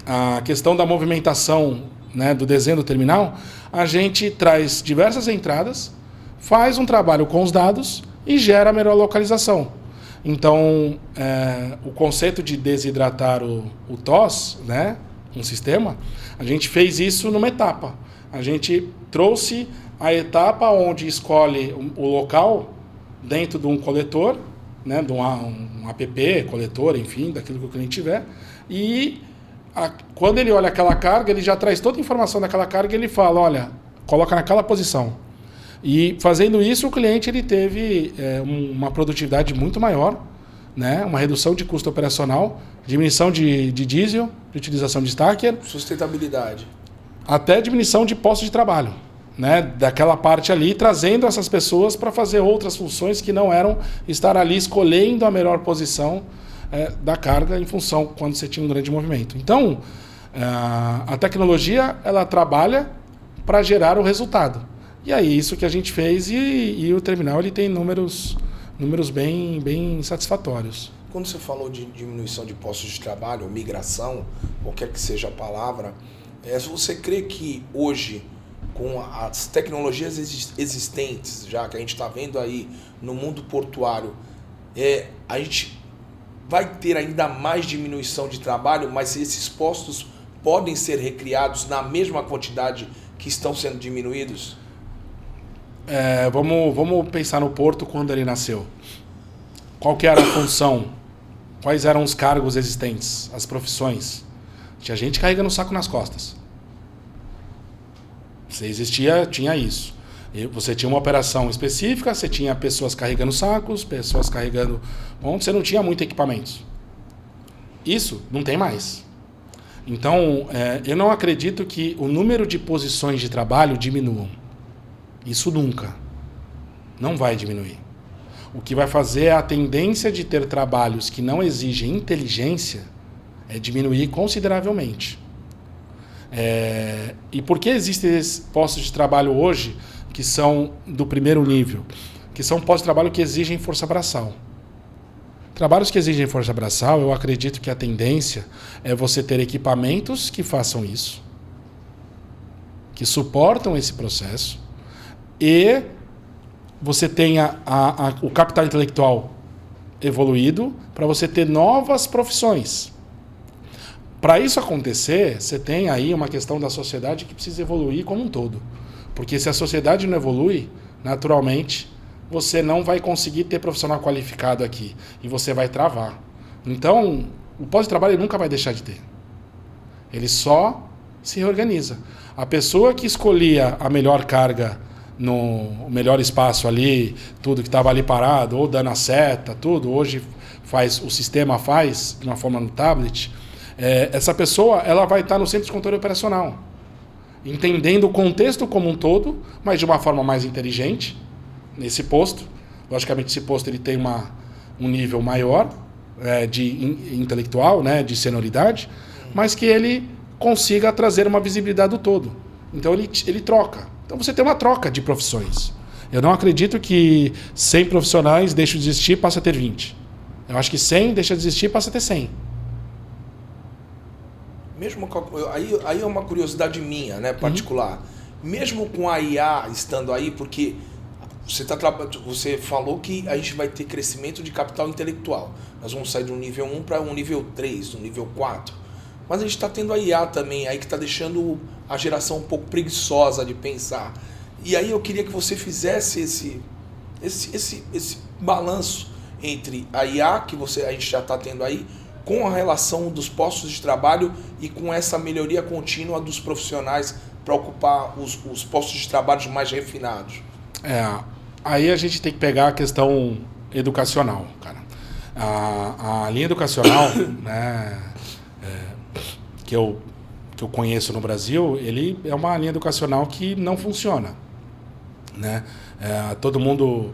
a questão da movimentação, né, do desenho do terminal, a gente traz diversas entradas, faz um trabalho com os dados e gera a melhor localização. Então, o conceito de desidratar o TOS, né, um sistema, a gente fez isso numa etapa. A gente trouxe a etapa onde escolhe o local dentro de um coletor, né, de um app, coletor, enfim, daquilo que o cliente tiver, e quando ele olha aquela carga, ele já traz toda a informação daquela carga e ele fala, olha, coloca naquela posição. E fazendo isso, o cliente ele teve uma produtividade muito maior, né? Uma redução de custo operacional, diminuição de diesel, de utilização de stacker. Sustentabilidade. Até diminuição de postos de trabalho, né? Daquela parte ali, trazendo essas pessoas para fazer outras funções que não eram estar ali escolhendo a melhor posição da carga em função quando você tinha um grande movimento. Então, a tecnologia ela trabalha para gerar o resultado. E aí, isso que a gente fez e o terminal ele tem números bem satisfatórios. Quando você falou de diminuição de postos de trabalho, ou migração, qualquer que seja a palavra, você crê que hoje, com as tecnologias existentes, já que a gente está vendo aí no mundo portuário, a gente vai ter ainda mais diminuição de trabalho, mas esses postos podem ser recriados na mesma quantidade que estão sendo diminuídos? Vamos pensar no Porto quando ele nasceu. Qual que era a função? Quais eram os cargos existentes? As profissões? Tinha gente carregando saco nas costas. Se existia, tinha isso. Você tinha uma operação específica, você tinha pessoas carregando sacos, pessoas carregando... Onde você não tinha muito equipamentos. Isso não tem mais. Então, eu não acredito que o número de posições de trabalho diminuam. Isso nunca. Não vai diminuir. O que vai fazer é a tendência de ter trabalhos que não exigem inteligência diminuir consideravelmente. E por que existem esses postos de trabalho hoje que são do primeiro nível? Que são postos de trabalho que exigem força braçal. Trabalhos que exigem força braçal, eu acredito que a tendência é você ter equipamentos que façam isso, que suportam esse processo, e você tenha o capital intelectual evoluído para você ter novas profissões. Para isso acontecer, você tem aí uma questão da sociedade que precisa evoluir como um todo. Porque se a sociedade não evolui, naturalmente, você não vai conseguir ter profissional qualificado aqui. E você vai travar. Então, o pós-trabalho ele nunca vai deixar de ter. Ele só se reorganiza. A pessoa que escolhia a melhor carga no melhor espaço ali, tudo que estava ali parado, ou dando a seta, tudo, hoje o sistema faz de uma forma no tablet, essa pessoa ela vai estar no centro de controle operacional, entendendo o contexto como um todo, mas de uma forma mais inteligente, nesse posto. Logicamente, esse posto ele tem um nível maior de intelectual, né, de senioridade, mas que ele consiga trazer uma visibilidade do todo. Então, ele troca. Então você tem uma troca de profissões. Eu não acredito que 100 profissionais deixam de existir e passam a ter 20. Eu acho que 100 deixa de existir e passa a ter 100. Aí é uma curiosidade minha, né, particular. Mesmo com a IA estando aí, porque você falou que a gente vai ter crescimento de capital intelectual. Nós vamos sair de um nível 1 para um nível 3, um nível 4. Mas a gente está tendo a IA também, aí que está deixando a geração um pouco preguiçosa de pensar. E aí eu queria que você fizesse esse balanço entre a IA, que a gente já está tendo aí, com a relação dos postos de trabalho e com essa melhoria contínua dos profissionais para ocupar os postos de trabalho mais refinados. Aí a gente tem que pegar a questão educacional, cara. A linha educacional, né, que eu conheço no Brasil, ele é uma linha educacional que não funciona. né? Todo mundo,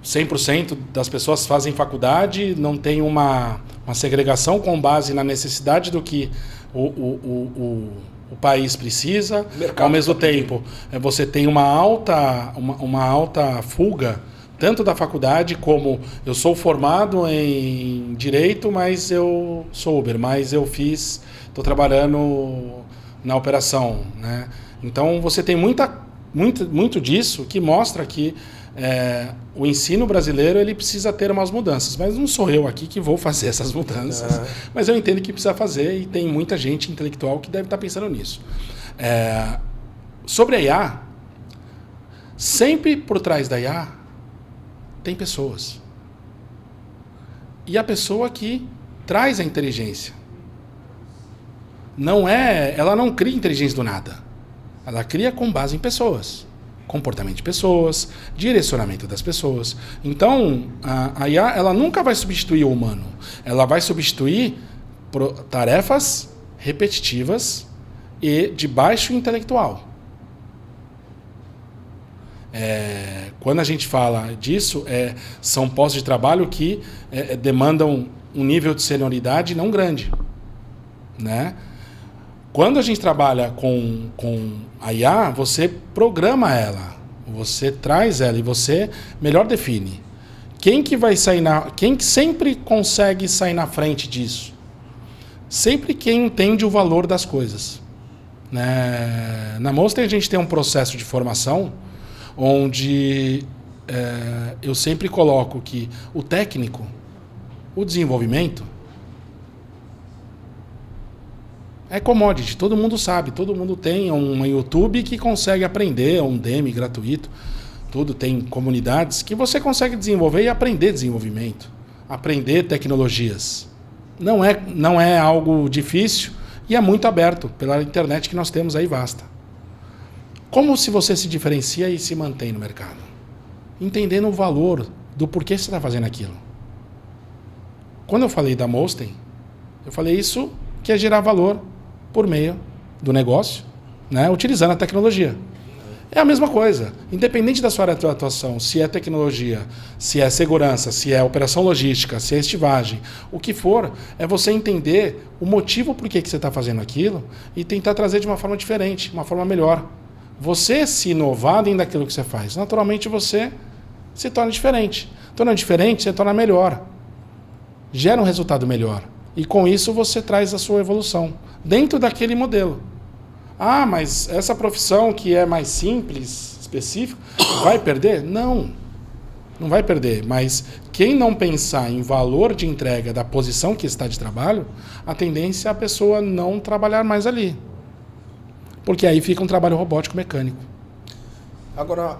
100% das pessoas fazem faculdade, não tem uma segregação com base na necessidade do que o país precisa. Ao mesmo tempo, você tem uma alta fuga, tanto da faculdade como eu sou formado em Direito, mas eu sou Uber, mas estou trabalhando na operação, né? Então você tem muito disso que mostra que o ensino brasileiro ele precisa ter umas mudanças, mas não sou eu aqui que vou fazer essas mudanças, mas eu entendo que precisa fazer e tem muita gente intelectual que deve estar pensando nisso. Sobre a IA, sempre por trás da IA tem pessoas. E a pessoa que traz a inteligência. Ela não cria inteligência do nada. Ela cria com base em pessoas. Comportamento de pessoas, direcionamento das pessoas. Então, a IA ela nunca vai substituir o humano. Ela vai substituir tarefas repetitivas e de baixo intelectual. Quando a gente fala disso, são postos de trabalho que demandam um nível de senioridade não grande, né? Quando a gente trabalha com a IA, você programa ela, você traz ela e você melhor define. Quem que sempre consegue sair na frente disso? Sempre quem entende o valor das coisas, né? Na Monster a gente tem um processo de formação onde eu sempre coloco que o técnico, o desenvolvimento, é commodity, todo mundo sabe, todo mundo tem um YouTube que consegue aprender, um Udemy gratuito, tudo, tem comunidades que você consegue desenvolver e aprender desenvolvimento, aprender tecnologias. Não é algo difícil e é muito aberto pela internet que nós temos aí vasta. Como se você se diferencia e se mantém no mercado? Entendendo o valor do porquê você está fazendo aquilo. Quando eu falei da Molsten, eu falei isso que é gerar valor por meio do negócio, né, utilizando a tecnologia. É a mesma coisa. Independente da sua área de atuação, se é tecnologia, se é segurança, se é operação logística, se é estivagem, o que for, é você entender o motivo por que você está fazendo aquilo e tentar trazer de uma forma diferente, uma forma melhor. Você se inovar dentro daquilo que você faz, naturalmente você se torna diferente. Torna diferente, você torna melhor. Gera um resultado melhor. E com isso você traz a sua evolução dentro daquele modelo. Ah, mas essa profissão que é mais simples, específica, vai perder? Não vai perder. Mas quem não pensar em valor de entrega da posição que está de trabalho, a tendência é a pessoa não trabalhar mais ali. Porque aí fica um trabalho robótico mecânico. Agora,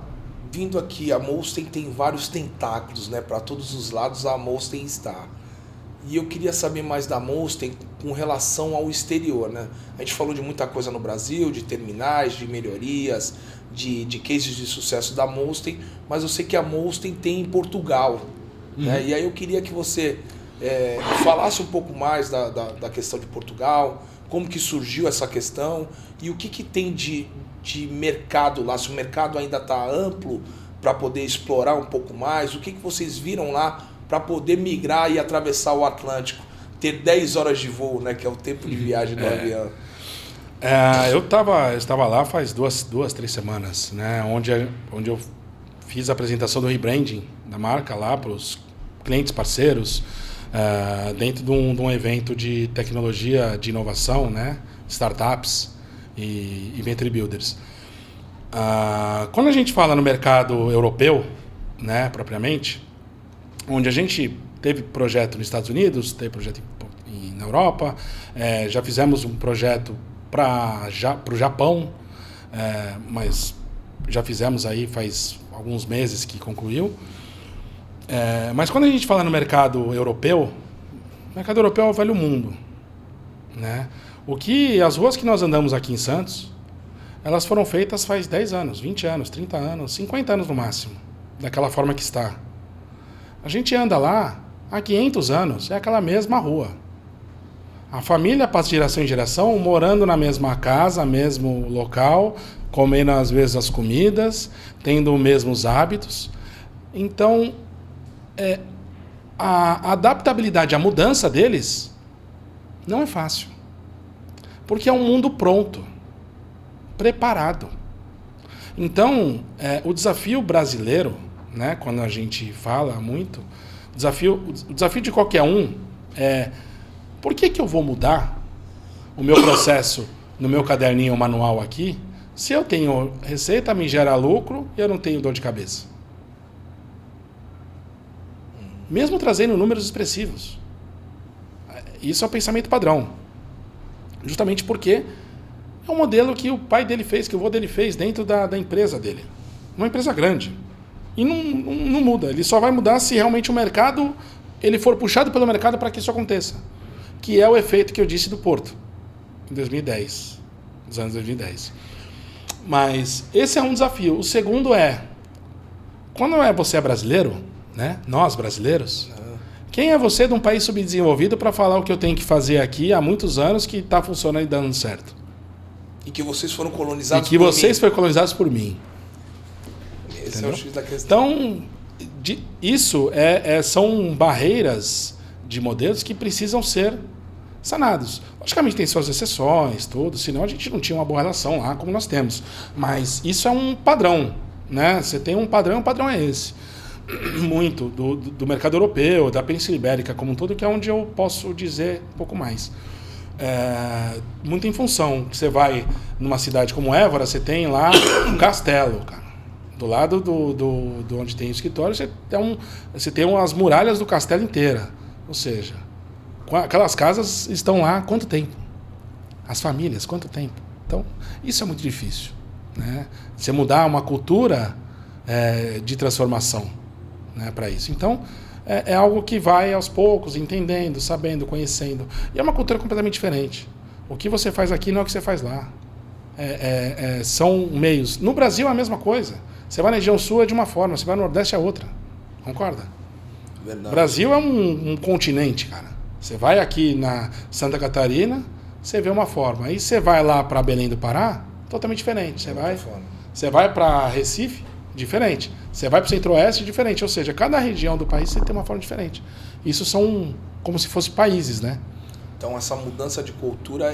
vindo aqui, a Molsten tem vários tentáculos, né? Para todos os lados a Molsten está. E eu queria saber mais da Molsten com relação ao exterior, né? A gente falou de muita coisa no Brasil, de terminais, de melhorias, de cases de sucesso da Molsten, mas eu sei que a Molsten tem em Portugal, né? E aí eu queria que você falasse um pouco mais da questão de Portugal, como que surgiu essa questão e o que tem de mercado lá, se o mercado ainda está amplo para poder explorar um pouco mais, o que vocês viram lá para poder migrar e atravessar o Atlântico, ter 10 horas de voo, né, que é o tempo de viagem do avião. Eu estava lá faz 2-3 semanas, né, onde eu fiz a apresentação do rebranding da marca lá para os clientes parceiros, dentro de um evento de tecnologia de inovação, né, startups e venture builders. Quando a gente fala no mercado europeu, né, propriamente, onde a gente teve projeto nos Estados Unidos, teve projeto na Europa, já fizemos um projeto para o Japão, mas já fizemos aí faz alguns meses que concluiu. Mas quando a gente fala no mercado europeu, o mercado europeu é o velho mundo, né? As ruas que nós andamos aqui em Santos, elas foram feitas faz 10 anos, 20 anos, 30 anos, 50 anos no máximo, daquela forma que está. A gente anda lá há 500 anos, é aquela mesma rua. A família passa de geração em geração, morando na mesma casa, mesmo local, comendo às vezes as comidas, tendo os mesmos hábitos. Então, a adaptabilidade, a mudança deles não é fácil. Porque é um mundo pronto, preparado. Então, o desafio brasileiro, né, quando a gente fala muito, o desafio de qualquer um é: por que eu vou mudar o meu processo no meu caderninho manual aqui, se eu tenho receita, me gera lucro e eu não tenho dor de cabeça? Mesmo trazendo números expressivos. Isso é o pensamento padrão. Justamente porque é um modelo que o pai dele fez, que o avô dele fez dentro da empresa dele. Uma empresa grande. E não muda. Ele só vai mudar se realmente o mercado, ele for puxado pelo mercado para que isso aconteça. Que é o efeito que eu disse do Porto, em 2010. Nos anos 2010. Mas esse é um desafio. O segundo quando você é brasileiro, né? Nós brasileiros, quem é você de um país subdesenvolvido para falar o que eu tenho que fazer aqui há muitos anos que está funcionando e dando certo? E que vocês foram colonizados por mim. E que vocês foram colonizados por mim. Esse entendeu? É o X da questão. Então, isso são barreiras de modelos que precisam ser sanados. Logicamente tem suas exceções, tudo, senão a gente não tinha uma boa relação lá como nós temos. Mas isso é um padrão, né? Você tem um padrão, e o padrão é esse. Muito do mercado europeu, da Península Ibérica como um todo, que é onde eu posso dizer um pouco mais. Muito em função que você vai numa cidade como Évora, você tem lá um castelo, cara. Do lado do onde tem o escritório, você tem as muralhas do castelo inteira. Ou seja, aquelas casas estão lá há quanto tempo? As famílias, quanto tempo? Então, isso é muito difícil, né? Você mudar uma cultura de transformação, né, para isso. Então, é algo que vai aos poucos, entendendo, sabendo, conhecendo. E é uma cultura completamente diferente. O que você faz aqui não é o que você faz lá. São meios. No Brasil é a mesma coisa. Você vai na região sul é de uma forma, você vai no Nordeste é outra. Concorda? Verdade. O Brasil é um continente, cara. Você vai aqui na Santa Catarina, você vê uma forma. Aí você vai lá para Belém do Pará, totalmente diferente. Você vai para Recife, diferente. Você vai para o Centro-Oeste, diferente. Ou seja, cada região do país você tem uma forma diferente. Isso são como se fossem países, né? Então essa mudança de cultura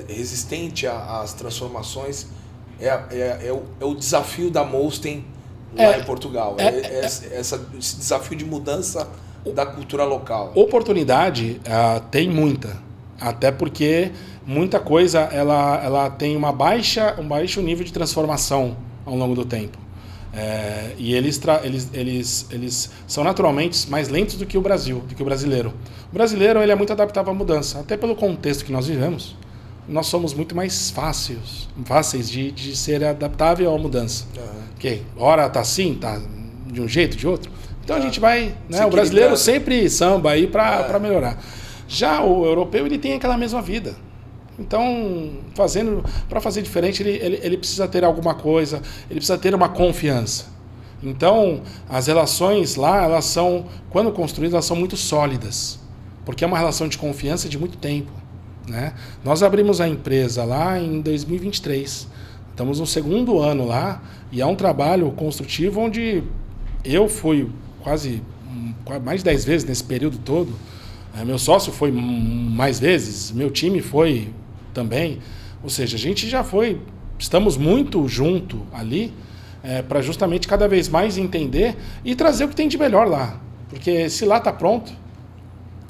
resistente às transformações é o desafio da Molsten lá em Portugal. Esse desafio de mudança da cultura local. Oportunidade tem muita. Até porque muita coisa ela tem um baixo nível de transformação ao longo do tempo. E eles são naturalmente mais lentos do que o Brasil, do que o brasileiro. O brasileiro ele é muito adaptável à mudança, até pelo contexto que nós vivemos. Nós somos muito mais fáceis de ser adaptável à mudança. Porque hora está assim, está de um jeito, de outro. Então a gente vai, né? O brasileiro sempre samba aí para melhorar. Já o europeu ele tem aquela mesma vida. Então, para fazer diferente, ele precisa ter alguma coisa, ele precisa ter uma confiança. Então, as relações lá, elas são, quando construídas, elas são muito sólidas, porque é uma relação de confiança de muito tempo, né? Nós abrimos a empresa lá em 2023, estamos no segundo ano lá, e é um trabalho construtivo onde eu fui quase mais de 10 vezes nesse período todo. Meu sócio foi mais vezes, meu time foi também. Ou seja, a gente já estamos muito junto ali para justamente cada vez mais entender e trazer o que tem de melhor lá. Porque se lá está pronto,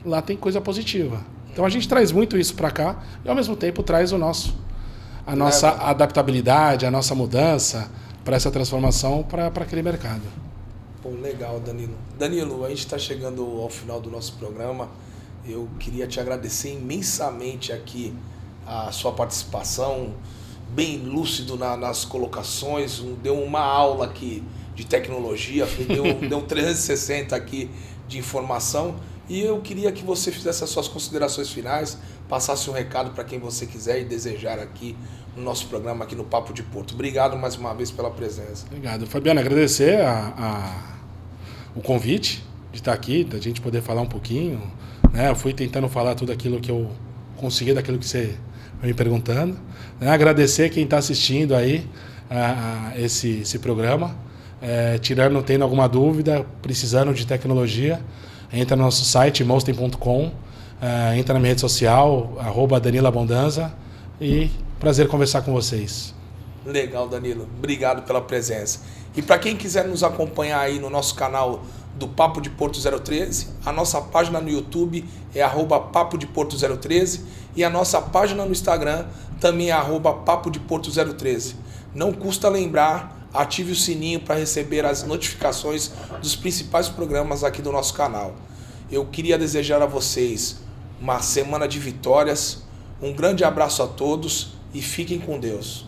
lá tem coisa positiva. Então a gente traz muito isso para cá e ao mesmo tempo traz a nossa adaptabilidade, a nossa mudança para essa transformação para aquele mercado. Pô, legal, Danilo. Danilo, a gente está chegando ao final do nosso programa. Eu queria te agradecer imensamente aqui a sua participação, bem lúcido nas colocações, deu uma aula aqui de tecnologia, deu 360 aqui de informação, e eu queria que você fizesse as suas considerações finais, passasse um recado para quem você quiser e desejar aqui no nosso programa, aqui no Papo de Porto. Obrigado mais uma vez pela presença. Obrigado, Fabiano. Agradecer o convite de estar aqui, da gente poder falar um pouquinho né? Eu fui tentando falar tudo aquilo que eu consegui, daquilo que você foi me perguntando. Né? Agradecer quem está assistindo aí a esse programa. Tendo alguma dúvida, precisando de tecnologia, entra no nosso site, mostem.com, entra na minha rede social, @DaniloAbondanza, e prazer conversar com vocês. Legal, Danilo. Obrigado pela presença. E para quem quiser nos acompanhar aí no nosso canal do Papo de Porto 013, a nossa página no YouTube é @Papo de Porto 013 e a nossa página no Instagram também é @Papo de Porto 013. Não custa lembrar, ative o sininho para receber as notificações dos principais programas aqui do nosso canal. Eu queria desejar a vocês uma semana de vitórias, um grande abraço a todos e fiquem com Deus.